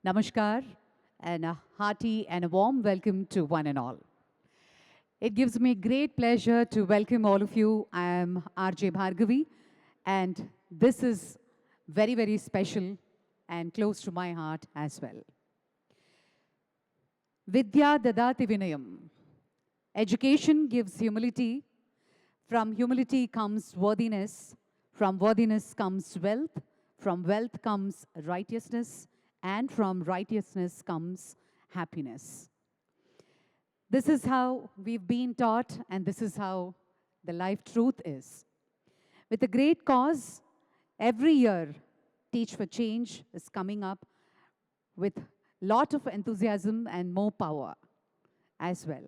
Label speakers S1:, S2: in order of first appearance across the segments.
S1: Namaskar and a hearty and a warm welcome to one and all. It gives me great pleasure to welcome all of you. I am RJ Bhargavi, and this is very, very special and close to my heart as well. Vidya Dadati Vinayam. Education gives humility. From humility comes worthiness. From worthiness comes wealth. From wealth comes righteousness. And from righteousness comes happiness. This is how we've been taught, and this is how the life truth is. With a great cause, every year, Teach for Change is coming up with lot of enthusiasm and more power as well.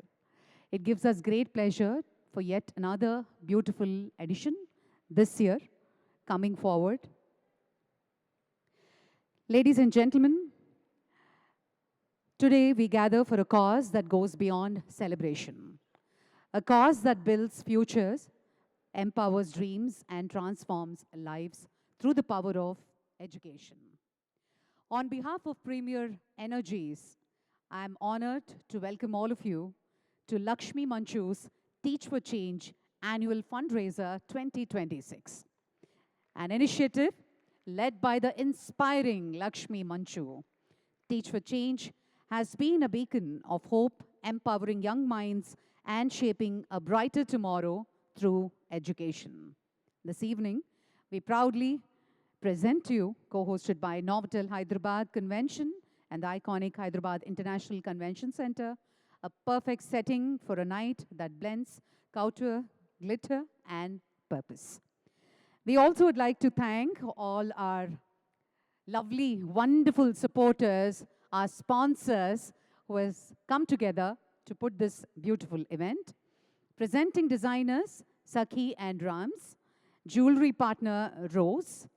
S1: It gives us great pleasure for yet another beautiful edition this year coming forward. Ladies and gentlemen, today we gather for a cause that goes beyond celebration. A cause that builds futures, empowers dreams, and transforms lives through the power of education. On behalf of Premier Energies, I am honored to welcome all of you to Lakshmi Manchu's Teach for Change Annual Fundraiser 2026, an initiative led by the inspiring Lakshmi Manchu. Teach for Change has been a beacon of hope, empowering young minds and shaping a brighter tomorrow through education. This evening, we proudly present to you, co-hosted by Novotel Hyderabad Convention and the iconic Hyderabad International Convention Center, a perfect setting for a night that blends culture, glitter, and purpose. We also would like to thank all our lovely, wonderful supporters, our sponsors who has come together to put this beautiful event. Presenting designers, Sakhi and Rams, jewelry partner, Rose,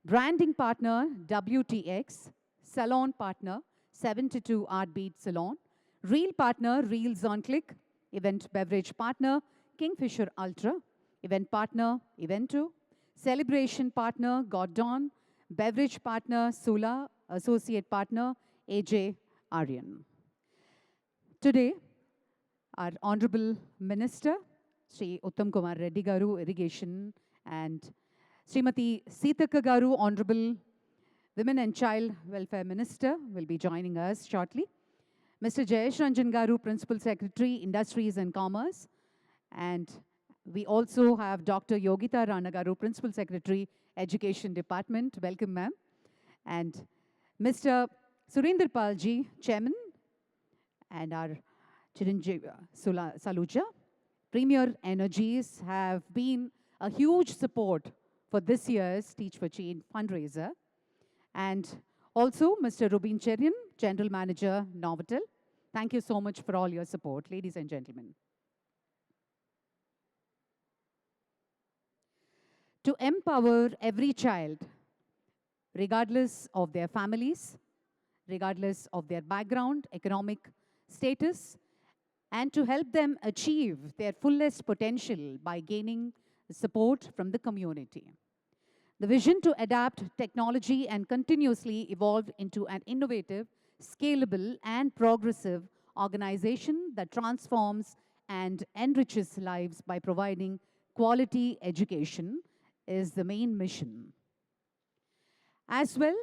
S1: branding partner, WTX, salon partner, 72 Artbeat Salon, reel partner, Reels on Click, event beverage partner, Kingfisher Ultra, event partner, Evento, celebration partner, Gordon, beverage partner, Sula, associate partner, AJ Aryan. Today, our Honorable Minister, Sri Uttam Kumar Reddy Garu, Irrigation, and Srimati Sitaka Garu, Honorable Women and Child Welfare Minister, will be joining us shortly. Mr. Jayesh Ranjan Garu, Principal Secretary, Industries and Commerce, and we also have Dr. Yogita Rana Garu, Principal Secretary, Education Department. Welcome, ma'am. And Mr. Surinder Palji, Chairman, and our Chiranjeev Saluja. Premier Energies have been a huge support for this year's Teach for Change fundraiser. And also Mr. Rubin Cherian, General Manager, Novotel. Thank you so much for all your support, ladies and gentlemen. To empower every child, regardless of their families, regardless of their background, economic status, and to help them achieve their fullest potential by gaining support from the community. The vision to adapt technology and continuously evolve into an innovative, scalable, and progressive organization that transforms and enriches lives by providing quality education is the main mission. As well,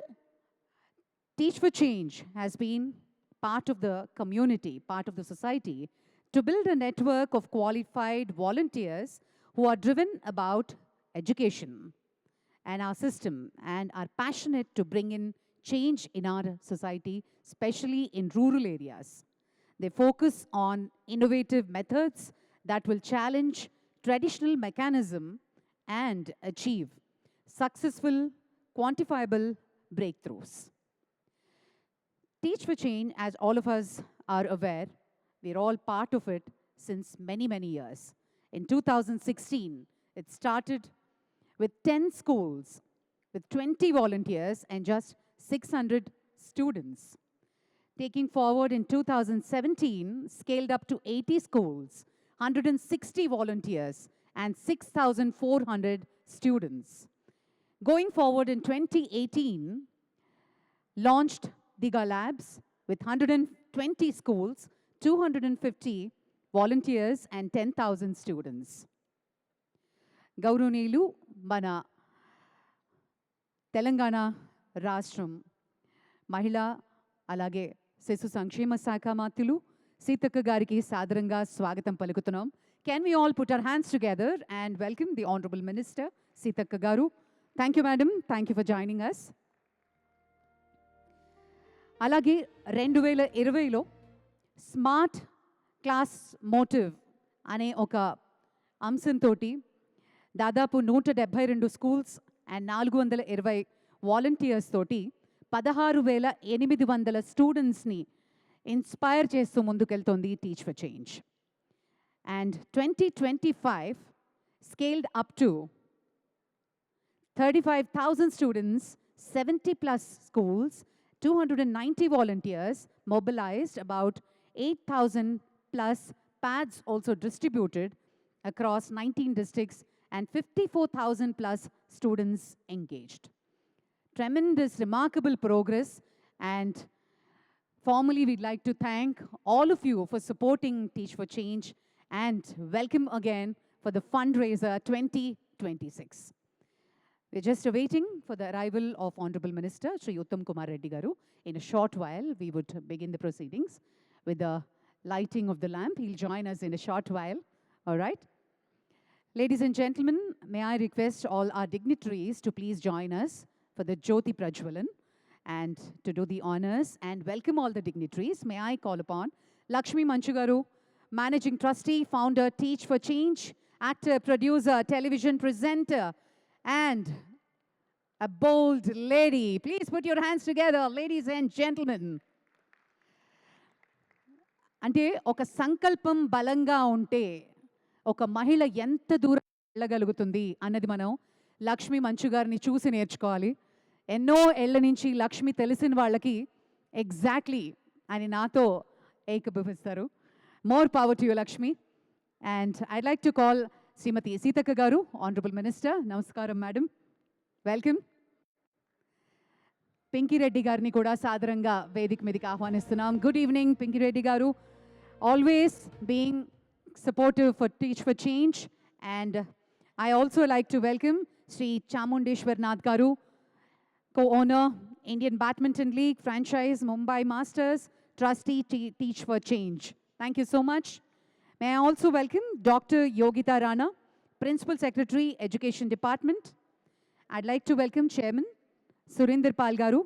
S1: Teach for Change has been part of the community, part of the society, to build a network of qualified volunteers who are driven about education and our system and are passionate to bring in change in our society, especially in rural areas. They focus on innovative methods that will challenge traditional mechanism and achieve successful, quantifiable breakthroughs. Teach for Change, as all of us are aware, we're all part of it since many, many years. In 2016, it started with 10 schools, with 20 volunteers and just 600 students. Taking forward in 2017, scaled up to 80 schools, 160 volunteers, and 6,400 students. Going forward in 2018, launched Diga Labs with 120 schools, 250 volunteers and 10,000 students. Gaurunilu Mana Telangana Rashram Mahila Alage Sesu Sankshema Saka Matulu Sitaka Gariki Sadaranga Swagatam Palikutunam. Can we all put our hands together and welcome the Honorable Minister, Sitaka Garu. Thank you, Madam. Thank you for joining us. అలాగే 2020లో smart class motive అనే ఒక అంశంతో దాదాపు 172 schools and 420 volunteers తోటి 16,800 స్టూడెంట్స్ని inspire చేస్తూ ముందుకెళ్తోంది teach for change. And 2025 scaled up to 35,000 students, 70 plus schools, 290 volunteers mobilized, about 8,000 plus pads also distributed across 19 districts, and 54,000 plus students engaged. Tremendous, remarkable progress, and formally we'd like to thank all of you for supporting Teach for Change, and welcome again for the Fundraiser 2026. We're just awaiting for the arrival of Honorable Minister Shri Uttam Kumar Reddy Garu. In a short while, we would begin the proceedings with the lighting of the lamp. He'll join us in a short while. All right? Ladies and gentlemen, may I request all our dignitaries to please join us for the Jyoti Prajwalan and to do the honors and welcome all the dignitaries. May I call upon Lakshmi Manchu Garu, Managing Trustee, Founder, Teach for Change, actor, producer, television presenter, and a bold lady. Please put your hands together, ladies and gentlemen. అంటే ఒక సంకల్పం బలంగా ఉంటే ఒక మహిళ ఎంత దూరం వెళ్ళగలుగుతుంది అన్నది మనం లక్ష్మీ మంచు గారిని చూసి నేర్చుకోవాలి. ఎన్నో ఏళ్ల నుంచి లక్ష్మి తెలిసిన వాళ్ళకి ఎగ్జాక్ట్లీ అని నాతో ఏకీభవిస్తారు. More power to you Lakshmi. And I'd like to call Shrimati Seethakka garu, honourable minister. నమస్కారం మేడం, వెల్కమ్. పింకిరెడ్డి గారిని కూడా సాదరంగా వేదిక మీదకి ఆహ్వానిస్తున్నాం. Good evening Pinky Reddy garu, always being supportive for teach for change. And I also like to welcome Shri Chamundeswarnath garu, co-owner, Indian Badminton League franchise, Mumbai Masters, trustee, Teach for Change. Thank you so much. May I also welcome Dr. Yogita Rana, Principal Secretary, Education Department. I'd like to welcome Chairman Surinder Pal Garu,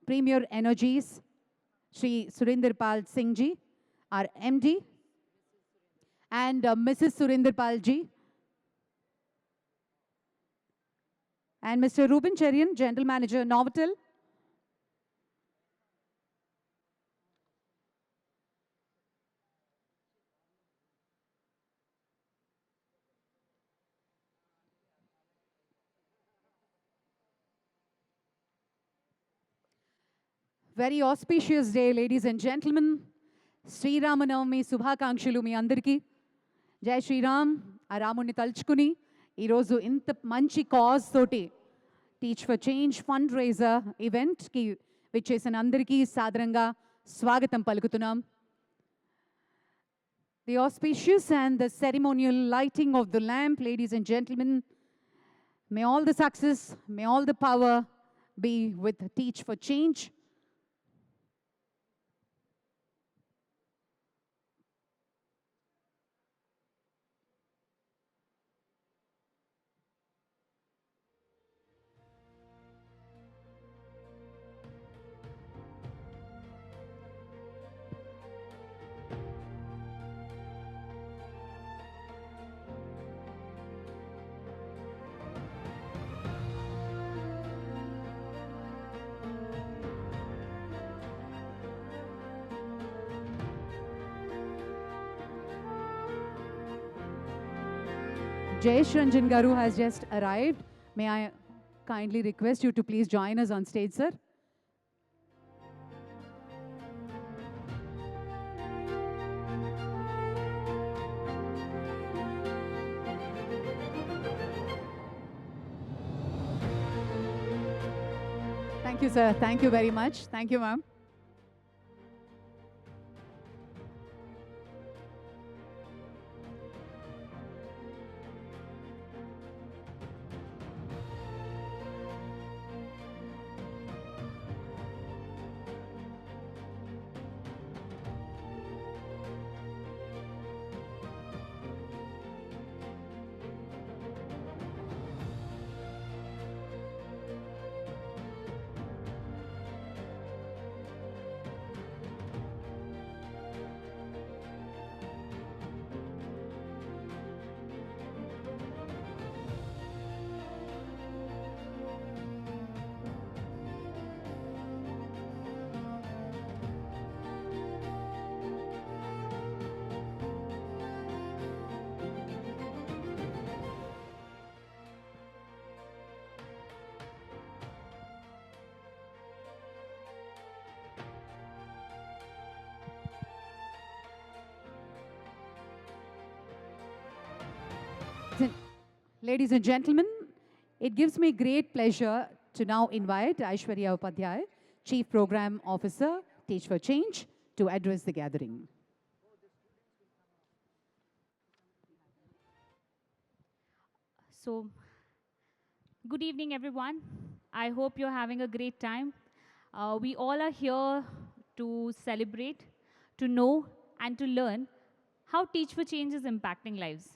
S1: Premier Energies, Shri Surinder Pal Singh Ji, our MD, and Mrs. Surinder Pal Ji, and Mr. Ruben Cherian, General Manager, Novotel. Very auspicious day, ladies and gentlemen. Sri Ramanavami Subhakankshulu మీ అందరికీ. జై శ్రీరామ్. ఆ రాముడిని తలుచుకుని ఈరోజు ఇంత మంచి cause తోటి teach for change fund raiser ఈవెంట్కి విచ్చేసిన అందరికీ సాదరంగా స్వాగతం పలుకుతున్నాం. The auspicious and the ceremonial lighting of the lamp, ladies and gentlemen, may all the success, may all the power be with Teach for Change. Jayesh Ranjan Garu has just arrived. May I kindly request you to please join us on stage, sir. Thank Thank you, sir. Thank you very much. Thank you, ma'am. Ladies and gentlemen, it gives me great pleasure to now invite Aishwarya Upadhyay, Chief Program Officer, Teach for Change, to address the gathering.
S2: So, good evening, everyone. I hope you're having a great time. We all are here to celebrate, to know, and to learn how Teach for Change is impacting lives.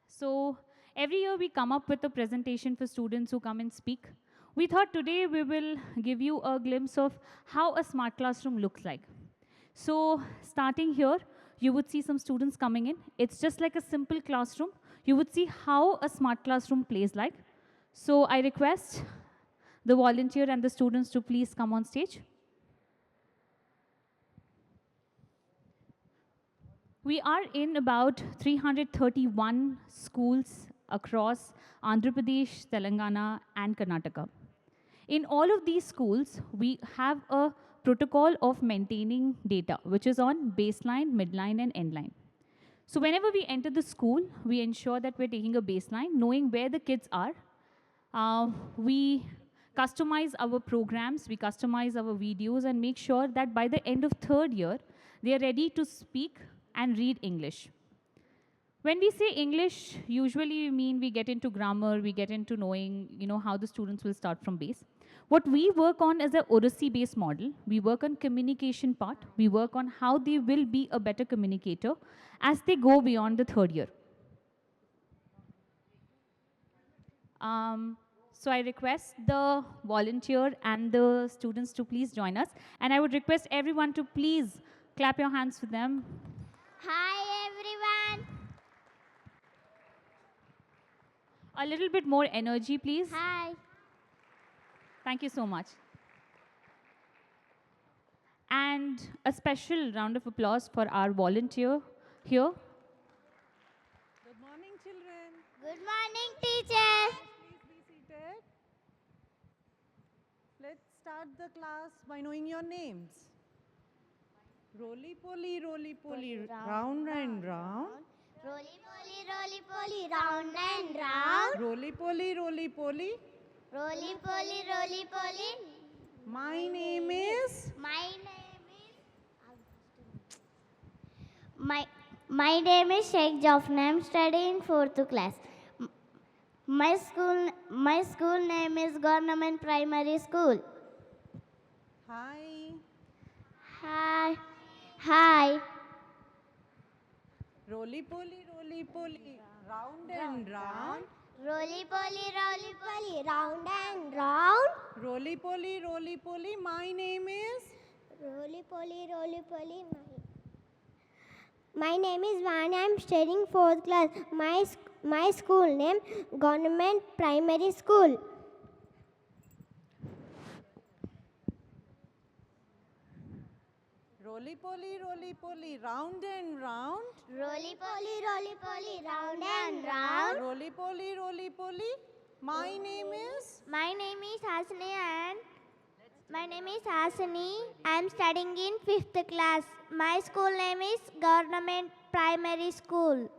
S2: So, every year we come up with a presentation for students who come and speak. We thought today we will give you a glimpse of how a smart classroom looks like. So starting here, you would see some students coming in. It's just like a simple classroom. You would see how a smart classroom plays like. So I request the volunteer and the students to please come on stage. We are in about 331 schools across Andhra Pradesh, Telangana, and Karnataka. In all of these schools, we have a protocol of maintaining data, which is on baseline, midline, and endline. So whenever we enter the school, we ensure that we're taking a baseline, knowing where the kids are. We customize our programs, we customize our videos, and make sure that by the end of third year, they are ready to speak and read English. When we say English, usually we mean we get into grammar, we get into knowing, how the students will start from base. What we work on is a Odyssey-based model. We work on communication part. We work on how they will be a better communicator as they go beyond the third year. So I request the volunteer and the students to please join us. And I would request everyone to please clap your hands for them.
S3: Hi everyone.
S2: A little bit more energy, please.
S3: Hi.
S2: Thank you so much. And a special round of applause for our volunteer here.
S4: Good morning, children.
S3: Good morning, teacher.
S4: Please be seated. Let's start the class by knowing your names. Roly poly, round and round.
S3: Roly poly, round and round.
S4: Roly poly,
S3: Roly poly.
S4: my name is.
S3: My name is Sheikh Jafna. I'm studying in 4th class. My school name is Government Primary School.
S4: Hi.
S3: Hi.
S4: Roly poly, round and round.
S3: Roly poly, round and round.
S4: Roly poly, my name is.
S3: Roly poly. My name is Vani. I'm studying 4th class. My school name Government Primary School.
S4: Roly poly, round and round.
S3: Roly poly, round and round.
S4: Roly poly, my name is.
S3: My name is Hasani. I'm studying in 5th class. My school name is Government Primary School.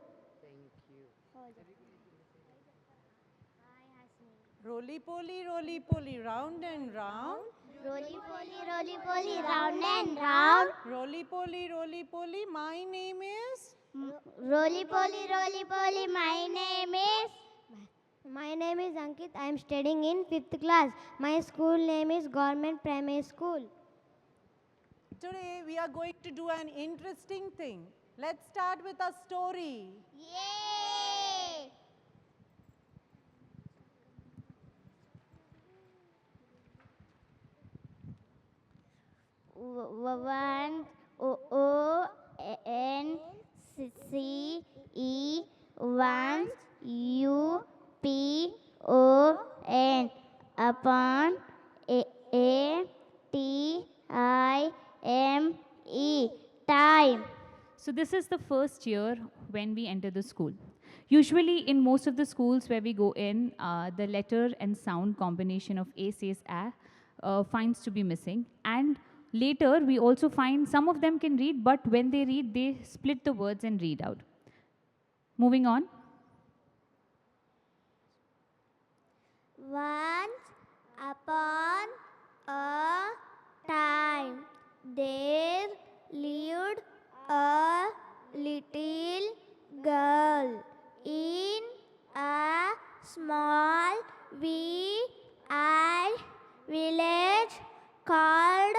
S4: Roly poly, round and round.
S3: roly poly, round and round.
S4: Roly poly, my name is.
S3: Roly poly, my name is. My name is Ankit. I am studying in 5th class. My school name is Government Primary School.
S4: Today we are going to do an interesting thing. Let's start with a story.
S3: Yay! One O N C E once U P O N upon A T I M E time.
S2: So this is the first year when we enter the school. Usually in most of the schools where we go in, the letter and sound combination of A says A finds to be missing. And later we also find some of them can read, but when they read, they split the words and read out. Moving on.
S3: Once upon a time, there lived a little girl in a small village called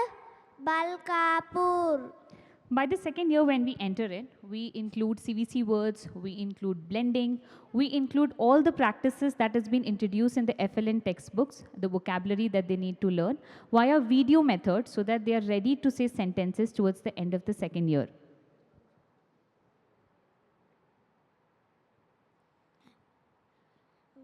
S3: Balkapur.
S2: By the second year when we enter it, we include CVC words, we include blending, we include all the practices that has been introduced in the FLN textbooks, the vocabulary that they need to learn, via video method so that they are ready to say sentences towards the end of the second year.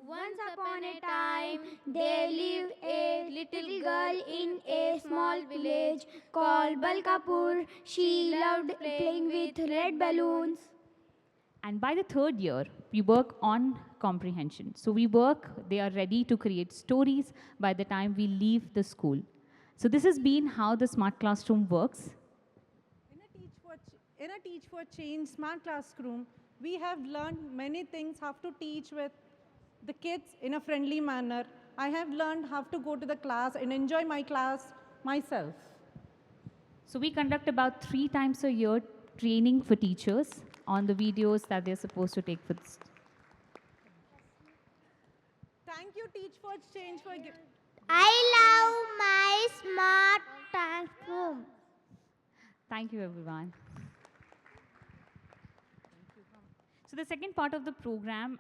S5: Once upon a time, there lived a little girl in a small village called Balkapur. She loved playing with red balloons.
S2: And by the third year, we work on comprehension. So we work, they are ready to create stories by the time we leave the school. So this has been how the smart classroom works.
S4: In a Teach for Change smart classroom, we have learned many things how to teach with the kids in a friendly manner. I have learned how to go to the class and enjoy my class myself.
S2: So we conduct about 3 times a year training for teachers on the videos that they're supposed to take for this.
S4: Thank you, Teach for Change, for giving.
S3: I love my smart classroom.
S2: Thank you, everyone. So the second part of the program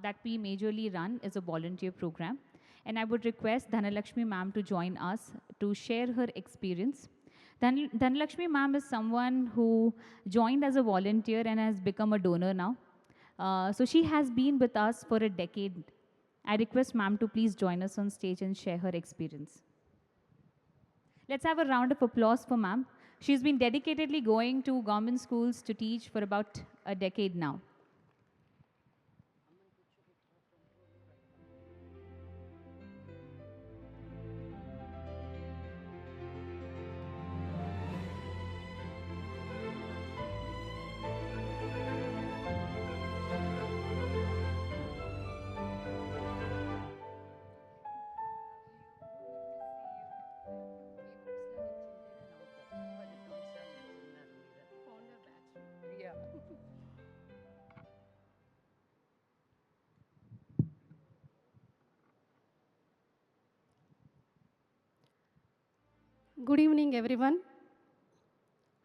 S2: that we majorly run is a volunteer program. And I would request Lakshmi ma'am to join us to share her experience. Lakshmi ma'am is someone who joined as a volunteer and has become a donor now. So she has been with us for a decade. I request ma'am to please join us on stage and share her experience. Let's have a round of applause for ma'am. She's been dedicatedly going to government schools to teach for about a decade now.
S6: Good evening, everyone.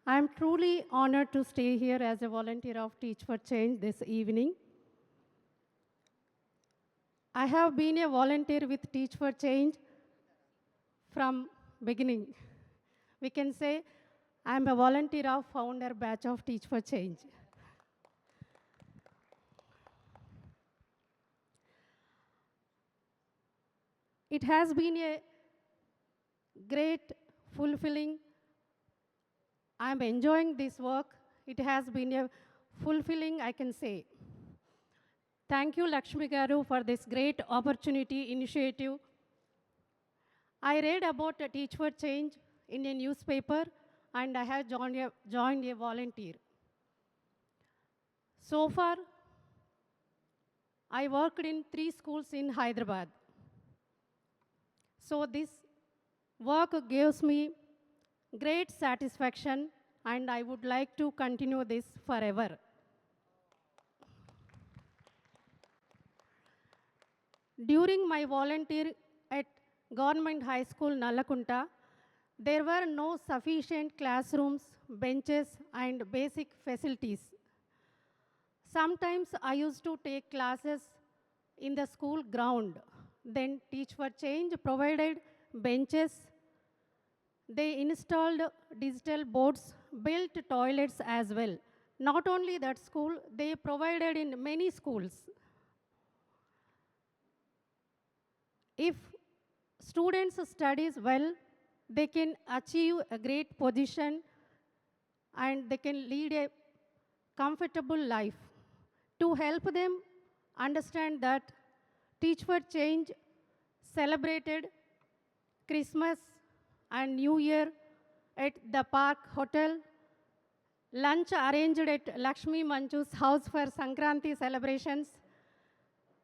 S6: I am truly honored to stay here as a volunteer of Teach for Change this evening. I have been a volunteer with Teach for Change from beginning. We can say I am a volunteer of founder batch of Teach for Change. It has been a great, fulfilling. I am enjoying this work. It has been a fulfilling, I can say. Thank you, Lakshmi Garu, for this great opportunity initiative. I read about a Teach for Change in a newspaper, and I have joined a volunteer. So far, I worked in 3 schools in Hyderabad. So this Work gives me great satisfaction, and I would like to continue this forever. During my volunteer at Government High School Nalakunta, there were no sufficient classrooms, benches, and basic facilities. Sometimes I used to take classes in the school ground. Then Teach for Change provided benches. They installed digital boards, built toilets as well. Not only that school, they provided in many schools. If students studies well, they can achieve a great position and they can lead a comfortable life. To help them understand that, Teach for Change celebrated Christmas and New Year at the Park Hotel, lunch arranged at Lakshmi Manchu's house for Sankranti celebrations,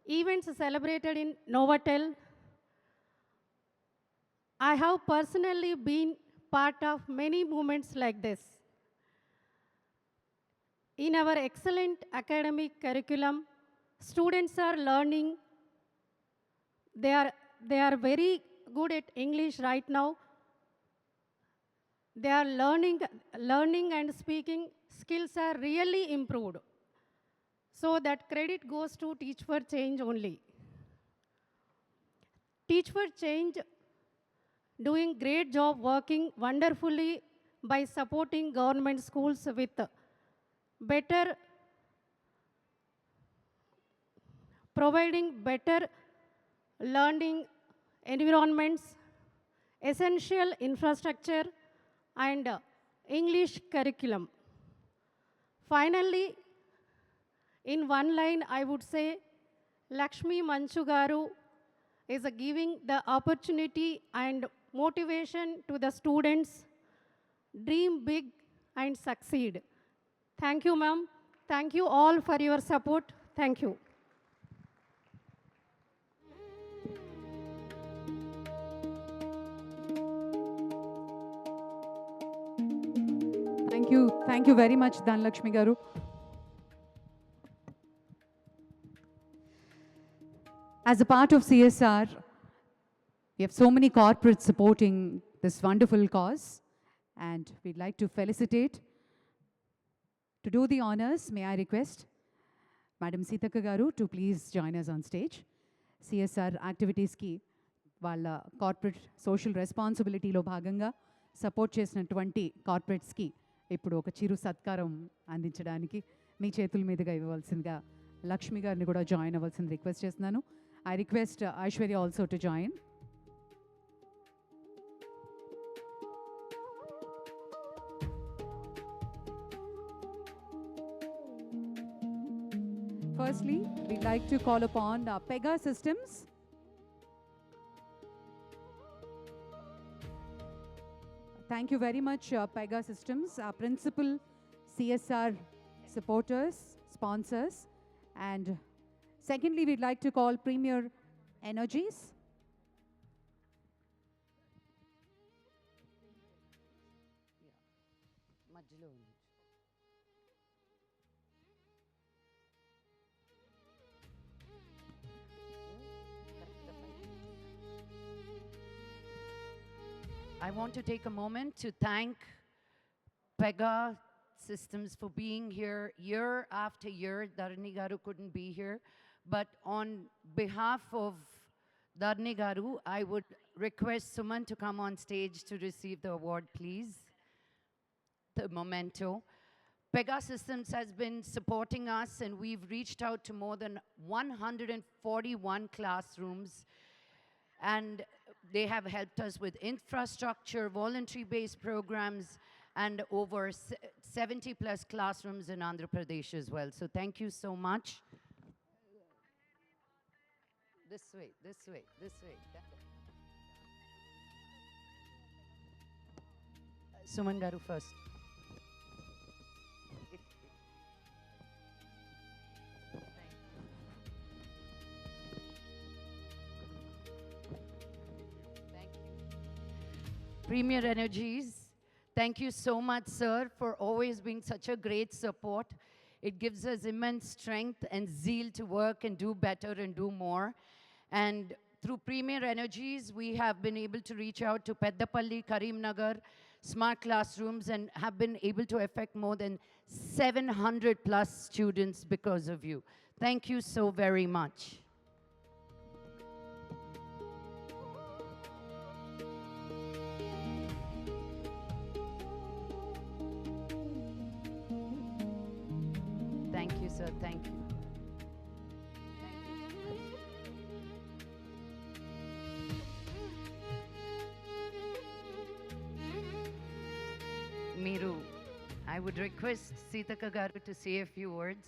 S6: events celebrated in Novotel. I have personally been part of many moments like this. In our excellent academic curriculum, students are learning. They are very good at English right now. They are learning and speaking skills are really improved. So that credit goes to Teach for Change only. Teach for Change doing great job working wonderfully by supporting government schools with better, providing better learning environments, essential infrastructure, and English curriculum. Finally, in one line, I would say, Lakshmi Manchu garu is giving the opportunity and motivation to the students, dream big and succeed. Thank you, ma'am. Thank you all for your support. Thank you.
S1: Thank you very much, Dhanlakshmi garu. As a part of CSR, we have so many corporates supporting this wonderful cause, and we'd like to felicitate. To do the honors, may I request Madam Sitaka garu to please join us on stage. CSR activities ki వాళ్ళ corporate social రెస్పాన్సిబిలిటీలో భాగంగా support చేసినటువంటి కార్పొరేట్స్కి ఇప్పుడు ఒక చిరు సత్కారం అందించడానికి మీ చేతుల మీదుగా ఇవ్వవలసిందిగా లక్ష్మి గారిని కూడా జాయిన్ అవ్వాల్సింది రిక్వెస్ట్ చేస్తున్నాను. I request Aishwarya also to join. Firstly, we'd like to call upon Pega Systems. Thank you very much, Pega Systems, our principal CSR supporters, sponsors. And secondly, we'd like to call Premier Energies.
S7: I want to take a moment to thank Pega Systems for being here year after year. Dharani Garu couldn't be here, but on behalf of Dharani Garu, I would request Suman to come on stage to receive the award, please. The memento. Pega Systems has been supporting us, and we've reached out to more than 141 classrooms, and they have helped us with infrastructure, voluntary-based programs, and over 70 plus classrooms in Andhra Pradesh as well. So thank you so much. This way, this way, this way. Suman Garu first. Premier Energies, thank you so much, sir, for always being such a great support. It gives us immense strength and zeal to work and do better and do more. And through Premier Energies, we have been able to reach out to Peddapalli, Karimnagar, smart classrooms, and have been able to affect more than 700 plus students because of you. Thank you so very much. Thank you, sir. Thank you. Meeru, I would request Sitaka garu to say a few words.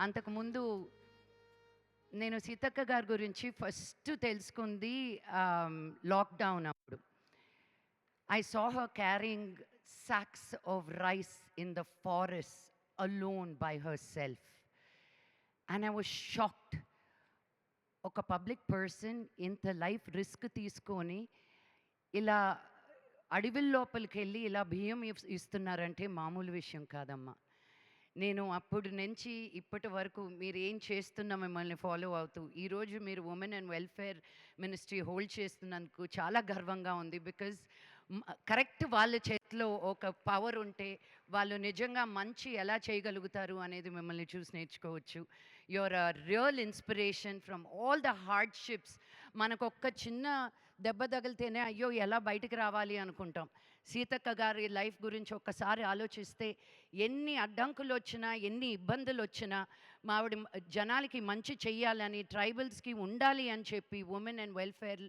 S7: అంతకు ముందు నేను సీతక్క గారి గురించి first తెలుసుకుంది lockdown అప్పుడు. I saw her carrying sacks of rice in the forest alone by herself. And I was shocked. ఒక public person ఇంత life risk తీసుకొని ఇలా అడవిల లోపలికి వెళ్ళి ఇలా బియ్యం ఇస్తున్నారంటే మామూలు విషయం కాదమ్మా. నేను అప్పటి నుంచి ఇప్పటి వరకు మీరు ఏం చేస్తున్నా మిమ్మల్ని ఫాలో అవుతూ ఈరోజు మీరు women and welfare ministry hold చేస్తున్నందుకు చాలా గర్వంగా ఉంది. బికాజ్ కరెక్ట్ వాళ్ళ చేతిలో ఒక పవర్ ఉంటే వాళ్ళు నిజంగా మంచి ఎలా చేయగలుగుతారు అనేది మిమ్మల్ని చూసి నేర్చుకోవచ్చు. Your a real inspiration from all the hardships. మనకు ఒక్క చిన్న దెబ్బ తగిలితేనే అయ్యో ఎలా బయటికి రావాలి అనుకుంటాం. సీతక్క గారి లైఫ్ గురించి ఒక్కసారి ఆలోచిస్తే ఎన్ని అడ్డంకులు వచ్చినా ఎన్ని ఇబ్బందులు వచ్చినా మావిడ జనాలకి మంచి చెయ్యాలని ట్రైబల్స్కి ఉండాలి అని చెప్పి ఉమెన్ అండ్ వెల్ఫేర్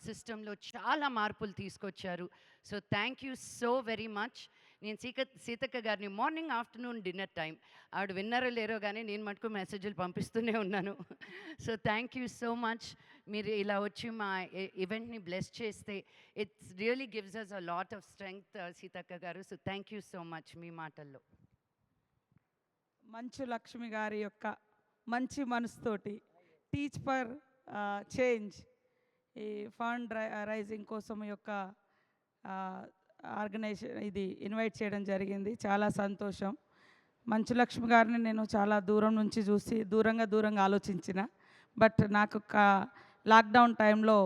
S7: సిస్టంలో చాలా మార్పులు తీసుకొచ్చారు. So thank you so very much. నేను సీతక్క గారిని మార్నింగ్ ఆఫ్టర్నూన్ డిన్నర్ టైం ఆవిడ విన్నారో లేరో కానీ నేను మటుకు మెసేజ్లు పంపిస్తూనే ఉన్నాను. So thank you so much. మీరు ఇలా వచ్చి మా ఈవెంట్ని బ్లెస్ చేస్తే it's really gives us a lot of strength Seethakka garu. So thank you so much. మీ మాటల్లో
S8: మంచు లక్ష్మి గారి యొక్క మంచి మనసుతోటి టీచ్ ఫర్ చేంజ్ ఈ ఫండ్ రైజింగ్ కోసం యొక్క ఆర్గనైజేషన్ ఇది ఇన్వైట్ చేయడం జరిగింది. చాలా సంతోషం. మంచు లక్ష్మి గారిని నేను చాలా దూరం నుంచి చూసి దూరంగా ఆలోచించిన. బట్ నాకు లాక్డౌన్ టైంలో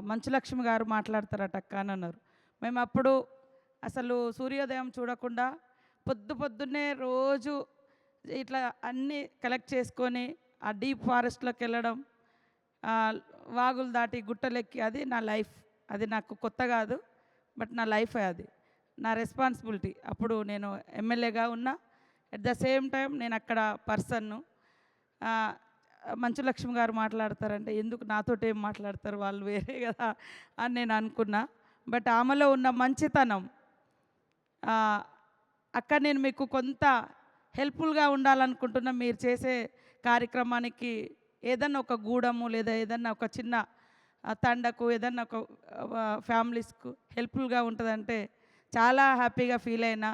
S8: మంచు లక్ష్మి గారు మాట్లాడతారట అక్క అని అన్నారు. మేము అప్పుడు అసలు సూర్యోదయం చూడకుండా పొద్దున్నే రోజు ఇట్లా అన్నీ కలెక్ట్ చేసుకొని ఆ డీప్ ఫారెస్ట్లోకి వెళ్ళడం, వాగులు దాటి గుట్టలెక్కి, అది నా లైఫ్. అది నాకు కొత్త కాదు, బట్ నా లైఫ్ అది, నా రెస్పాన్సిబిలిటీ. అప్పుడు నేను ఎమ్మెల్యేగా ఉన్నా, ఎట్ ద సేమ్ టైం నేను అక్కడ పర్సన్ను. మంచు లక్ష్మి గారు మాట్లాడతారంటే ఎందుకు నాతోటి ఏం మాట్లాడతారు, వాళ్ళు వేరే కదా అని నేను అనుకున్నా. బట్ ఆమెలో ఉన్న మంచితనం, అక్క నేను మీకు కొంత హెల్ప్ఫుల్గా ఉండాలనుకుంటున్నా. మీరు చేసే కార్యక్రమానికి ఏదన్నా ఒక గూడము లేదా ఏదన్నా ఒక చిన్న తండకు ఏదన్నా ఒక ఫ్యామిలీస్కు హెల్ప్ఫుల్గా ఉంటుందంటే చాలా హ్యాపీగా ఫీల్ అయినా.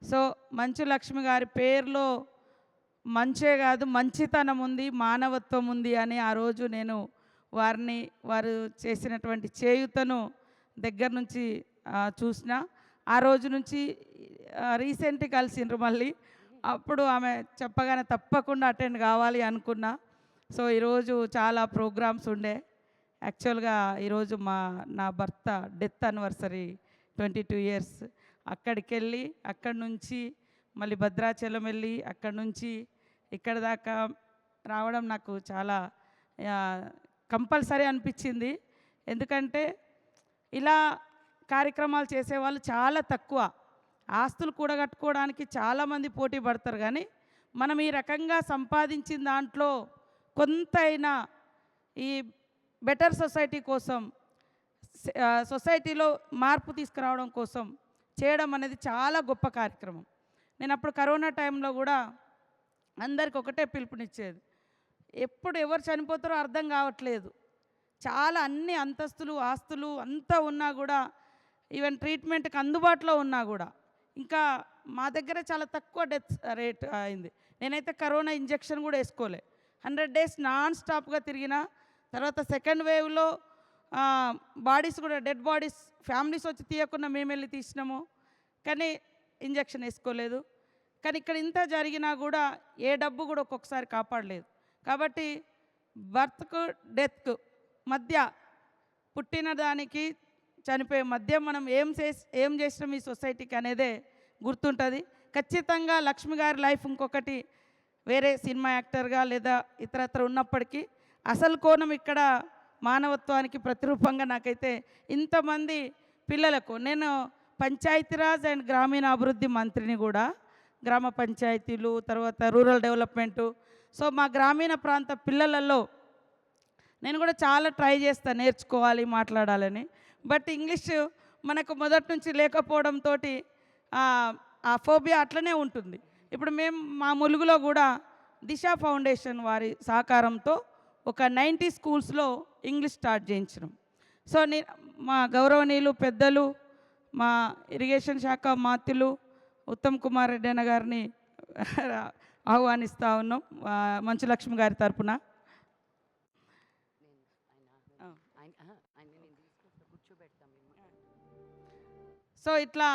S8: సో మంచు లక్ష్మి గారి పేరులో మంచే కాదు మంచితనం ఉంది, మానవత్వం ఉంది అని ఆ రోజు నేను వారు చేసినటువంటి చేయూతను దగ్గర నుంచి చూసిన. ఆ రోజు నుంచి రీసెంట్గా కలిసిండ్రు మళ్ళీ. అప్పుడు ఆమె చెప్పగానే తప్పకుండా అటెండ్ కావాలి అనుకున్నా. సో ఈరోజు చాలా ప్రోగ్రామ్స్ ఉండే. యాక్చువల్గా ఈరోజు నా భర్త డెత్ యానివర్సరీ 22 years. అక్కడికి వెళ్ళి అక్కడి నుంచి మళ్ళీ భద్రాచలం వెళ్ళి అక్కడి నుంచి ఇక్కడ దాకా రావడం నాకు చాలా కంపల్సరీ అనిపించింది. ఎందుకంటే ఇలా కార్యక్రమాలు చేసేవాళ్ళు చాలా తక్కువ. ఆస్తులు కూడగట్టుకోవడానికి చాలామంది పోటీ పడతారు, కానీ మనం ఈ రకంగా సంపాదించిన దాంట్లో కొంతైనా ఈ బెటర్ సొసైటీ కోసం, సొసైటీలో మార్పు తీసుకురావడం కోసం చేయడం అనేది చాలా గొప్ప కార్యక్రమం. నేను అప్పుడు కరోనా టైంలో కూడా అందరికి ఒకటే పిలుపునిచ్చేది, ఎప్పుడు ఎవరు చనిపోతారో అర్థం కావట్లేదు. చాలా అన్ని అంతస్తులు ఆస్తులు అంతా ఉన్నా కూడా, ఈవెన్ ట్రీట్మెంట్కి అందుబాటులో ఉన్నా కూడా ఇంకా మా దగ్గర చాలా తక్కువ డెత్ రేట్ అయింది. నేనైతే కరోనా ఇంజెక్షన్ కూడా వేసుకోలే. 100 days నాన్ స్టాప్గా తిరిగిన. తర్వాత సెకండ్ వేవ్లో బాడీస్ కూడా డెడ్ బాడీస్ ఫ్యామిలీస్ వచ్చి తీయకుండా మేము వెళ్ళి తీసినాము, కానీ ఇంజక్షన్ వేసుకోలేదు. కానీ ఇక్కడ ఇంత జరిగినా కూడా ఏ డబ్బు కూడా ఒక్కొక్కసారి కాపాడలేదు. కాబట్టి బర్త్కు డెత్కు మధ్య, పుట్టిన దానికి చనిపోయే మధ్య మనం ఏం చేసినాం ఈ సొసైటీకి అనేదే గుర్తుంటుంది. ఖచ్చితంగా లక్ష్మి గారి లైఫ్ ఇంకొకటి వేరే సినిమా యాక్టర్గా లేదా ఇతరత్ర ఉన్నప్పటికీ అసలు కోణం ఇక్కడ మానవత్వానికి ప్రతిరూపంగా నాకైతే ఇంతమంది పిల్లలకు, నేను పంచాయతీరాజ్ అండ్ గ్రామీణాభివృద్ధి మంత్రిని కూడా, గ్రామ పంచాయతీలు తర్వాత రూరల్ డెవలప్మెంటు. సో మా గ్రామీణ ప్రాంత పిల్లలలో నేను కూడా చాలా ట్రై చేస్తాను నేర్చుకోవాలి, మాట్లాడాలని. బట్ ఇంగ్లీష్ మనకు మొదటి నుంచి లేకపోవడంతో ఆ ఫోబియా అట్లనే ఉంటుంది. ఇప్పుడు మేము మా ములుగులో కూడా దిశ ఫౌండేషన్ వారి సహకారంతో ఒక 90 స్కూల్స్లో ఇంగ్లీష్ స్టార్ట్ చేయించినాం. సో మా గౌరవనీయులు పెద్దలు, మా ఇరిగేషన్ శాఖ మాత్యులు ఉత్తమ్ కుమార్ రెడ్డి అన్న గారిని ఆహ్వానిస్తూ ఉన్నాం మంచు లక్ష్మి గారి తరపున. సో ఇట్లా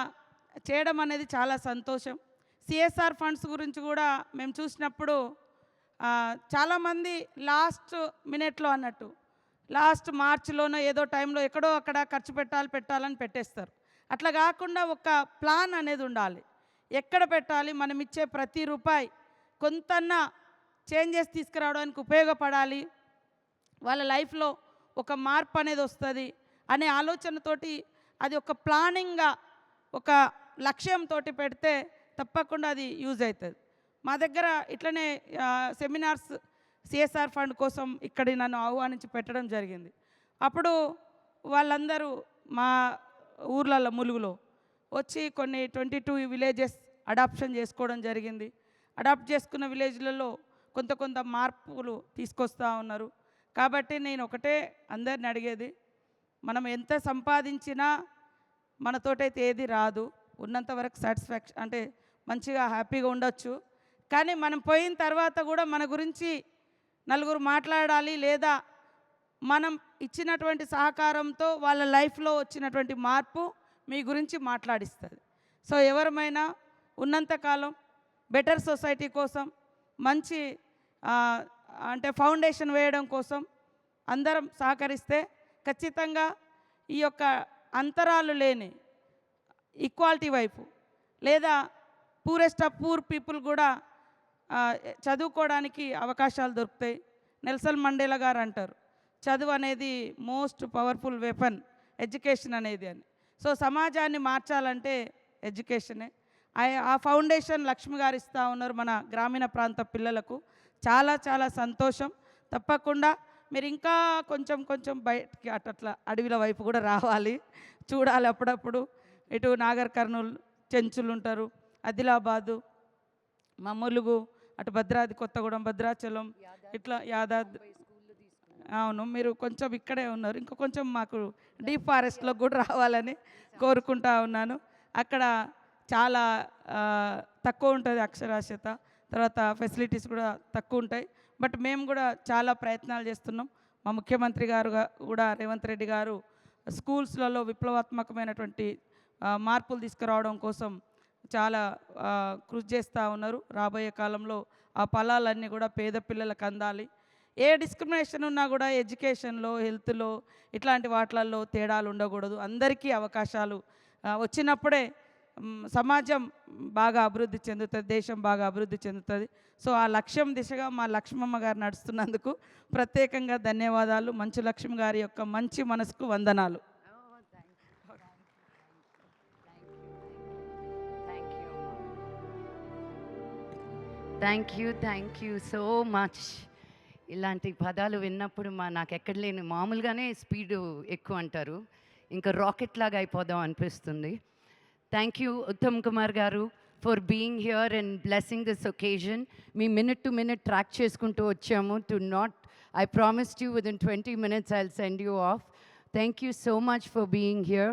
S8: చేయడం అనేది చాలా సంతోషం. సిఎస్ఆర్ ఫండ్స్ గురించి కూడా మేము చూసినప్పుడు చాలామంది లాస్ట్ మినిట్లో అన్నట్టు లాస్ట్ మార్చిలోనో ఏదో టైంలో ఎక్కడో అక్కడ ఖర్చు పెట్టాలని పెట్టేస్తారు. అట్లా కాకుండా ఒక ప్లాన్ అనేది ఉండాలి. ఎక్కడ పెట్టాలి, మనం ఇచ్చే ప్రతి రూపాయి కొంతన్నా చేంజెస్ తీసుకురావడానికి ఉపయోగపడాలి, వాళ్ళ లైఫ్లో ఒక మార్పు అనేది వస్తుంది అనే ఆలోచనతోటి అది ఒక ప్లానింగ్గా ఒక లక్ష్యంతో పెడితే తప్పకుండా అది యూజ్ అవుతుంది. మా దగ్గర ఇట్లనే సెమినార్స్ సిఎస్ఆర్ ఫండ్ కోసం ఇక్కడ నన్ను ఆహ్వానించి పెట్టడం జరిగింది. అప్పుడు వాళ్ళందరూ మా ఊర్లలో ములుగులో వచ్చి కొన్ని 22 విలేజెస్ అడాప్షన్ చేసుకోవడం జరిగింది. అడాప్ట్ చేసుకున్న విలేజ్లలో కొంత మార్పులు తీసుకొస్తూ ఉన్నారు. కాబట్టి నేను ఒకటే అందరిని అడిగేది, మనం ఎంత సంపాదించినా మనతోటైతే ఏది రాదు. ఉన్నంత వరకు సాటిస్ఫాక్షన్ అంటే మంచిగా హ్యాపీగా ఉండొచ్చు. కానీ మనం పోయిన తర్వాత కూడా మన గురించి నలుగురు మాట్లాడాలి, లేదా మనం ఇచ్చినటువంటి సహకారంతో వాళ్ళ లైఫ్లో వచ్చినటువంటి మార్పు మీ గురించి మాట్లాడిస్తుంది. సో ఎవరమైనా ఉన్నంతకాలం బెటర్ సొసైటీ కోసం మంచి అంటే ఫౌండేషన్ వేయడం కోసం అందరం సహకరిస్తే ఖచ్చితంగా ఈ యొక్క అంతరాలు లేని ఈక్వాలిటీ వైపు, లేదా పూరెస్ట్ ఆఫ్ పూర్ పీపుల్ కూడా చదువుకోవడానికి అవకాశాలు దొరుకుతాయి. నెల్సన్ మండేలా గారు అంటారు, చదువు అనేది మోస్ట్ పవర్ఫుల్ వెపన్ ఎడ్యుకేషన్ అనేది అని. సో సమాజాన్ని మార్చాలంటే ఎడ్యుకేషనే. ఆ ఫౌండేషన్ లక్ష్మి గారు ఇస్తూ ఉన్నారు మన గ్రామీణ ప్రాంత పిల్లలకు. చాలా సంతోషం. తప్పకుండా మీరు ఇంకా కొంచెం బయటికి అట్లా అడవిల వైపు కూడా రావాలి, చూడాలి అప్పుడప్పుడు. ఇటు నాగర్ కర్నూలు చెంచులు ఉంటారు, ఆదిలాబాదు, మా ములుగు, అటు భద్రాద్రి కొత్తగూడెం, భద్రాచలం, ఇట్లా యాదాద్రి. అవును, మీరు కొంచెం ఇక్కడే ఉన్నారు. ఇంకా కొంచెం మాకు డీప్ ఫారెస్ట్లో కూడా రావాలని కోరుకుంటా ఉన్నాను. అక్కడ చాలా తక్కువ ఉంటుంది అక్షరాస్యత, తర్వాత ఫెసిలిటీస్ కూడా తక్కువ ఉంటాయి. బట్ మేము కూడా చాలా ప్రయత్నాలు చేస్తున్నాం. మా ముఖ్యమంత్రి గారు కూడా రేవంత్ రెడ్డి గారు స్కూల్స్లలో విప్లవాత్మకమైనటువంటి మార్పులు తీసుకురావడం కోసం చాలా కృషి చేస్తూ ఉన్నారు. రాబోయే కాలంలో ఆ ఫలాలన్నీ కూడా పేద పిల్లలకు అందాలి. ఏ డిస్క్రిమినేషన్ ఉన్నా కూడా ఎడ్యుకేషన్లో, హెల్త్లో, ఇట్లాంటి వాటిలలో తేడాలు ఉండకూడదు. అందరికీ అవకాశాలు వచ్చినప్పుడే సమాజం బాగా అభివృద్ధి చెందుతుంది, దేశం బాగా అభివృద్ధి చెందుతుంది. సో ఆ లక్ష్యం దిశగా మా లక్ష్మమ్మ గారు నడుస్తున్నందుకు ప్రత్యేకంగా ధన్యవాదాలు. మంచు లక్ష్మి గారి యొక్క మంచి మనసుకు వందనాలు.
S7: Thank you so much. ఇలాంటి పదాలు విన్నప్పుడు నాకు ఎక్కడ లేని మామూలుగానే స్పీడు ఎక్కువ అంటారు, ఇంకా రాకెట్ లాగా అయిపోదాం అనిపిస్తుంది. థ్యాంక్ యూ ఉత్తమ్ కుమార్ గారు for being here and blessing this occasion. Me minute to minute track చేసుకుంటూ వచ్చాము. I promised you within 20 minutes I'll send you off. Thank you so much for being here.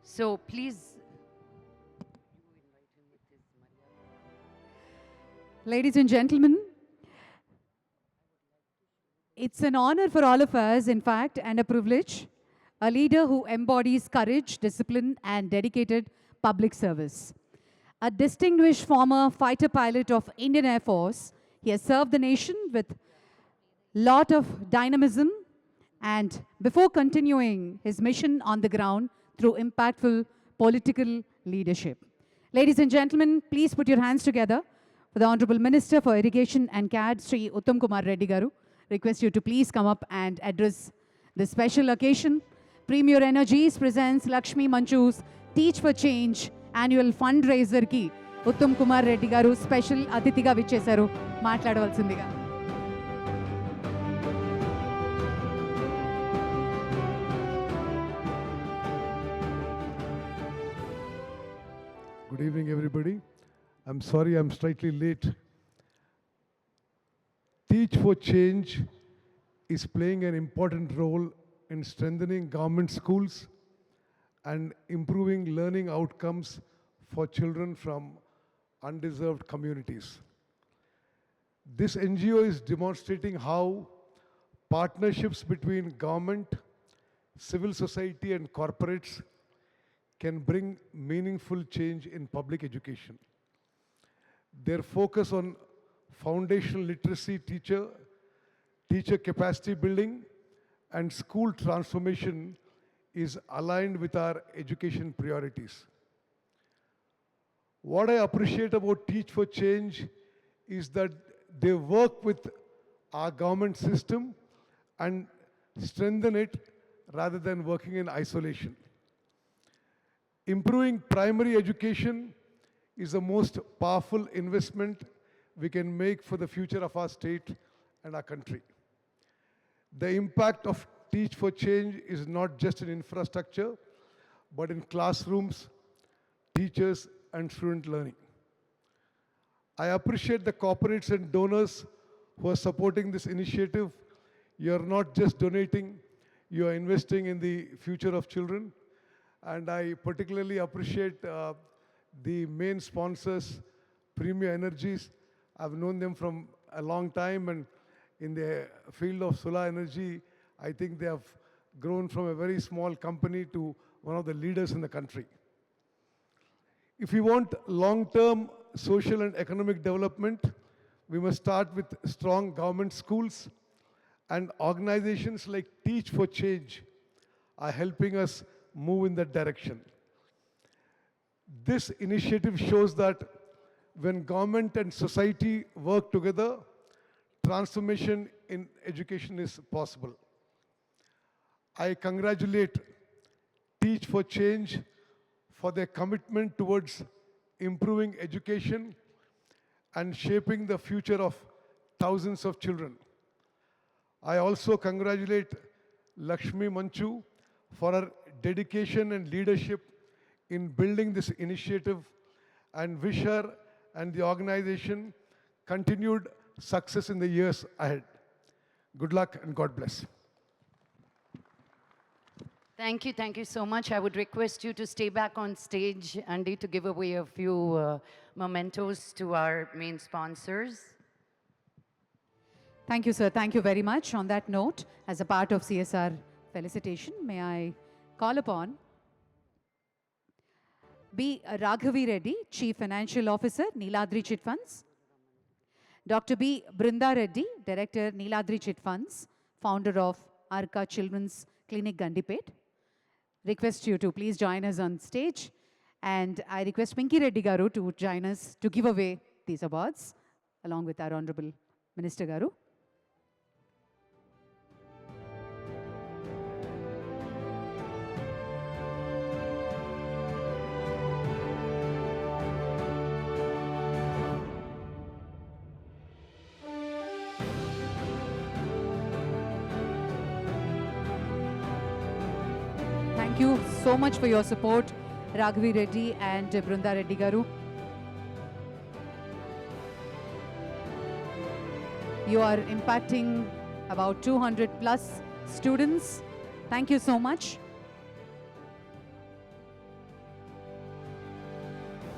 S7: So please.
S1: Ladies and gentlemen, It's an honor for all of us, in fact, and a privilege. A leader who embodies courage, discipline, and dedicated public service. A distinguished former fighter pilot of Indian Air Force, he has served the nation with lot of dynamism and before continuing his mission on the ground through impactful political leadership. Ladies and gentlemen, please put your hands together for the Honorable Minister for Irrigation and CAD, Sri Uttam Kumar Reddy Garu. Request you to please come up and address this special occasion. Premier Energies presents Lakshmi Manchu's Teach for Change annual fundraiser ki Uttam Kumar Reddy Garu special అతిథిగా విచ్చేశారు మాట్లాడవలసిందిగా.
S9: Good evening, everybody. I'm sorry I'm slightly late. Teach for Change is playing an important role in strengthening government schools and improving learning outcomes for children from undeserved communities. This NGO is demonstrating how partnerships between government, civil society, and corporates can bring meaningful change in public education. Their focus on foundational literacy, teacher capacity building, and school transformation is aligned with our education priorities. What I appreciate about Teach for Change is that they work with our government system and strengthen it rather than working in isolation. Improving primary education is the most powerful investment we can make for the future of our state and our country. The impact of Teach for Change is not just in infrastructure, but in classrooms, teachers, and student learning. I appreciate the corporates and donors who are supporting this initiative. You are not just donating, you are investing in the future of children. And I particularly appreciate the main sponsors, Premier Energies. I've known them from a long time, and in the field of solar energy, I think they have grown from a very small company to one of the leaders in the country. If we want long-term social and economic development, we must start with strong government schools, and organizations like Teach for Change are helping us move in that direction. This initiative shows that when government and society work together, transformation in education is possible. I congratulate Teach for Change for their commitment towards improving education and shaping the future of thousands of children. I also congratulate Lakshmi Manchu for her dedication and leadership in building this initiative and wish her and the organization continued success in the years ahead. Good luck and God bless.
S7: Thank you so much. I would request you to stay back on stage, Andy, to give away a few mementos to our main sponsors.
S1: Thank you, sir. Thank you very much. On that note, as a part of CSR felicitation, may I call upon B. Raghavi Reddy, Chief Financial Officer, Neeladri Chit Funds. Dr. B. Brinda Reddy, Director, Neeladri Chit Funds, founder of Arka Children's Clinic, Gandipet. Request you to please join us on stage. And I request Pinky Reddy Garu to join us to give away these awards, along with our Honorable Minister Garu. Thank you so much for your support, Raghavi Reddy and Brinda Reddy Garu. You are impacting about 200 plus students. Thank you so much.